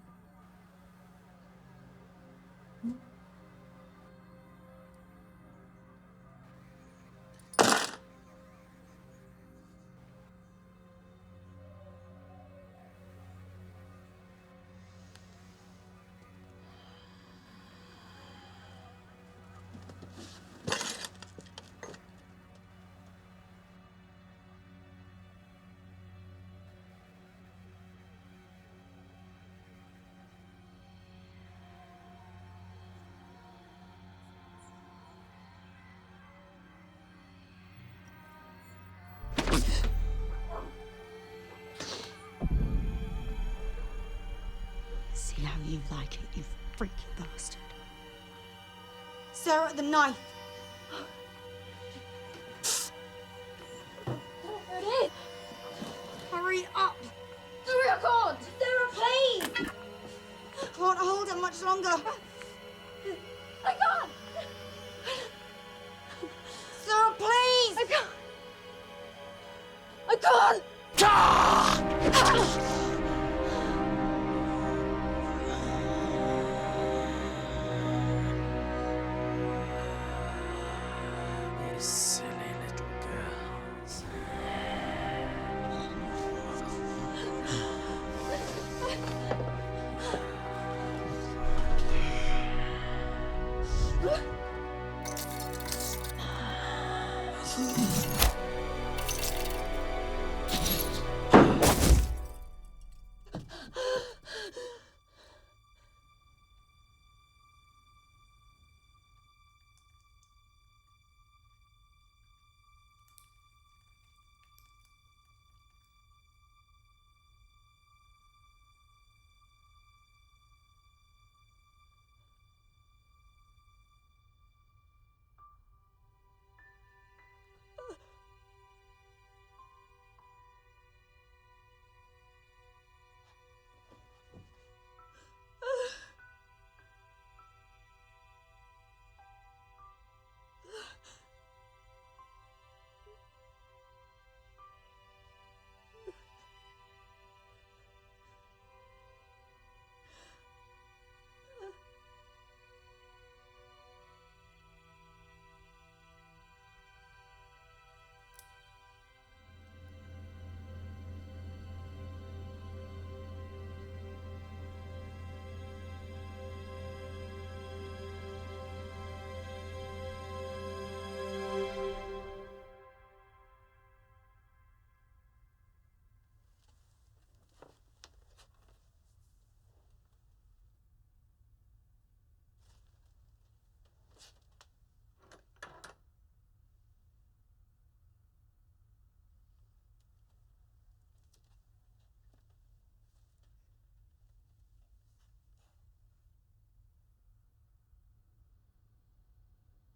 Speaker 6: See how you like it, you freaky bastard. Sarah, the knife!
Speaker 2: There it is!
Speaker 6: Hurry up!
Speaker 2: Hurry, I can't! Sarah, please!
Speaker 6: I can't hold it much longer.
Speaker 2: I can't!
Speaker 6: Sarah, please!
Speaker 2: I can't! I can't!
Speaker 1: You silly little girls.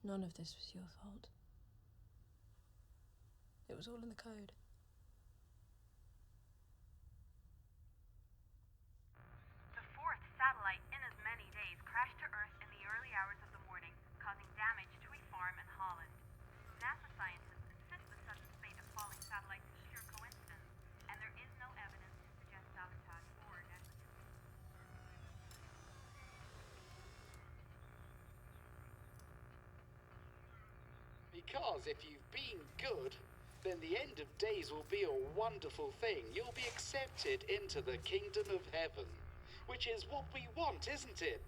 Speaker 3: None of this was your fault. It was all in the code.
Speaker 19: The fourth satellite in as many days crashed to Earth in the early hours of the morning, causing damage to a farm in Holland. NASA scientists insist the sudden spate of falling satellites is sheer coincidence, and there is no evidence to suggest sabotage or negligence.
Speaker 17: Because if you've been good, then the end of days will be a wonderful thing. You'll be accepted into the kingdom of heaven, which is what we want, isn't it?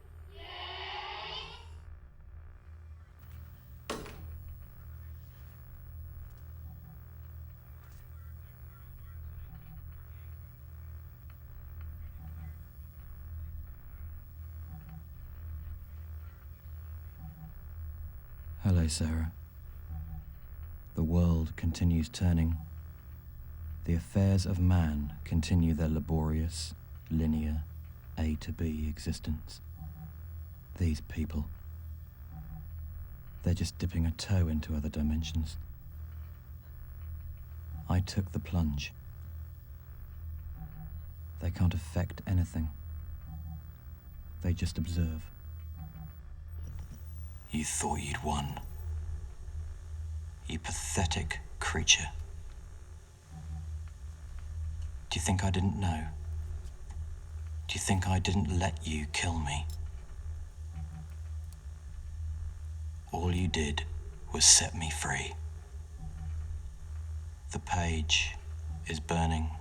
Speaker 20: Hello, Sarah. The world continues turning. The affairs of man continue their laborious, linear, A to B existence. These people, they're just dipping a toe into other dimensions. I took the plunge. They can't affect anything. They just observe. You thought you'd won. You pathetic creature. Do you think I didn't know? Do you think I didn't let you kill me? All you did was set me free. The page is burning.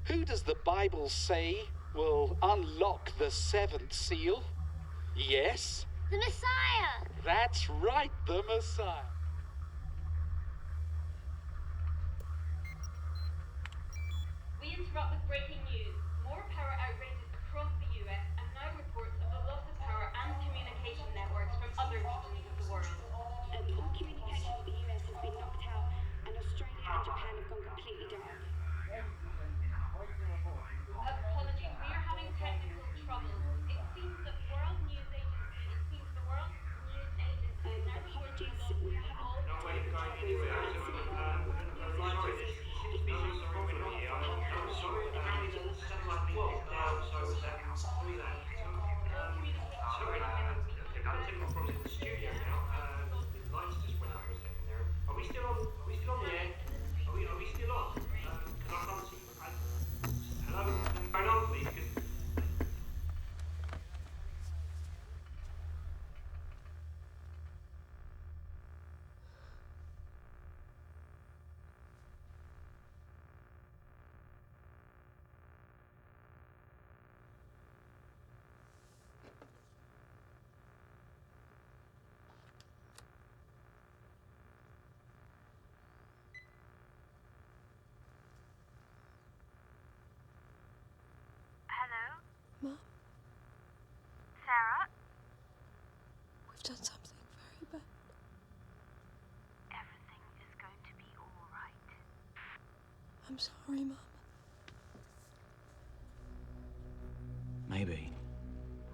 Speaker 17: Who does the Bible say will unlock the seventh seal? Yes?
Speaker 8: The Messiah!
Speaker 17: That's right, the Messiah.
Speaker 19: We interrupt with breaking news. More power outrages across the US, and now reports of the loss of power and communication networks from other regions of the world.
Speaker 16: All communication with the US has been knocked out, and Australia and Japan have gone completely dark.
Speaker 19: Apologies, we are having technical trouble. It seems that the World News Agency is now
Speaker 16: Apologies, we are having
Speaker 5: No way of going anywhere. So, sorry, this seems to be some sort of problem here. I'm sorry, apparently the satellite link is down, so sorry, okay, I'm technical problems in the studio now. The lights just went out for a second there. Are we still on the air? Are we still on? Because I can't see. Hello? Going on, please?
Speaker 19: Hello?
Speaker 3: Mom,
Speaker 19: Sarah?
Speaker 3: we've done something very bad.
Speaker 19: Everything is going to be alright.
Speaker 3: I'm sorry, Mom.
Speaker 20: Maybe,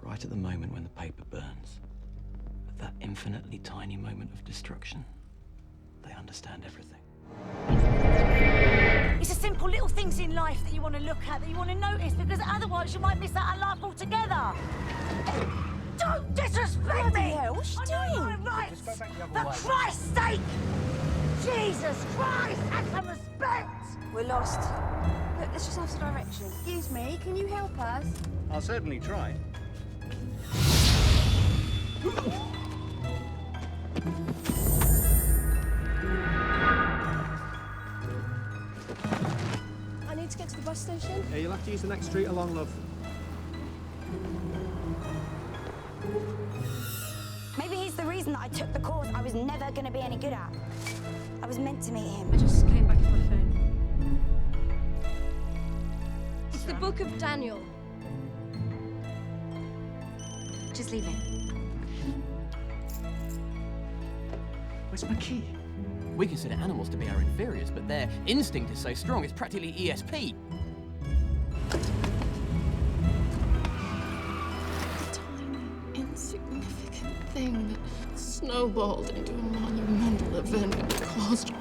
Speaker 20: right at the moment when the paper burns, at that infinitely tiny moment of destruction, they understand everything.
Speaker 2: It's the simple little things in life that you want to look at, that you want to notice, because otherwise you might miss out on life altogether. Don't disrespect me!
Speaker 6: Hell, what's she doing?
Speaker 2: Right.
Speaker 12: Just go back the other way.
Speaker 2: For Christ's sake! Jesus Christ, have some respect!
Speaker 6: We're lost. Look, let's just ask the direction. Excuse me, can you help us?
Speaker 18: I'll certainly try.
Speaker 3: I need to get to the bus station.
Speaker 13: Yeah, you'll have to use the next street along, love.
Speaker 6: Maybe he's the reason that I took the course I was never going to be any good at. I was meant to meet him.
Speaker 3: I just came back to my phone. It's the Book of Daniel.
Speaker 6: Just leave it.
Speaker 9: Where's my key?
Speaker 1: We consider animals to be our inferiors, but their instinct is so strong it's practically ESP.
Speaker 10: Insignificant thing that snowballed into a monumental event that caused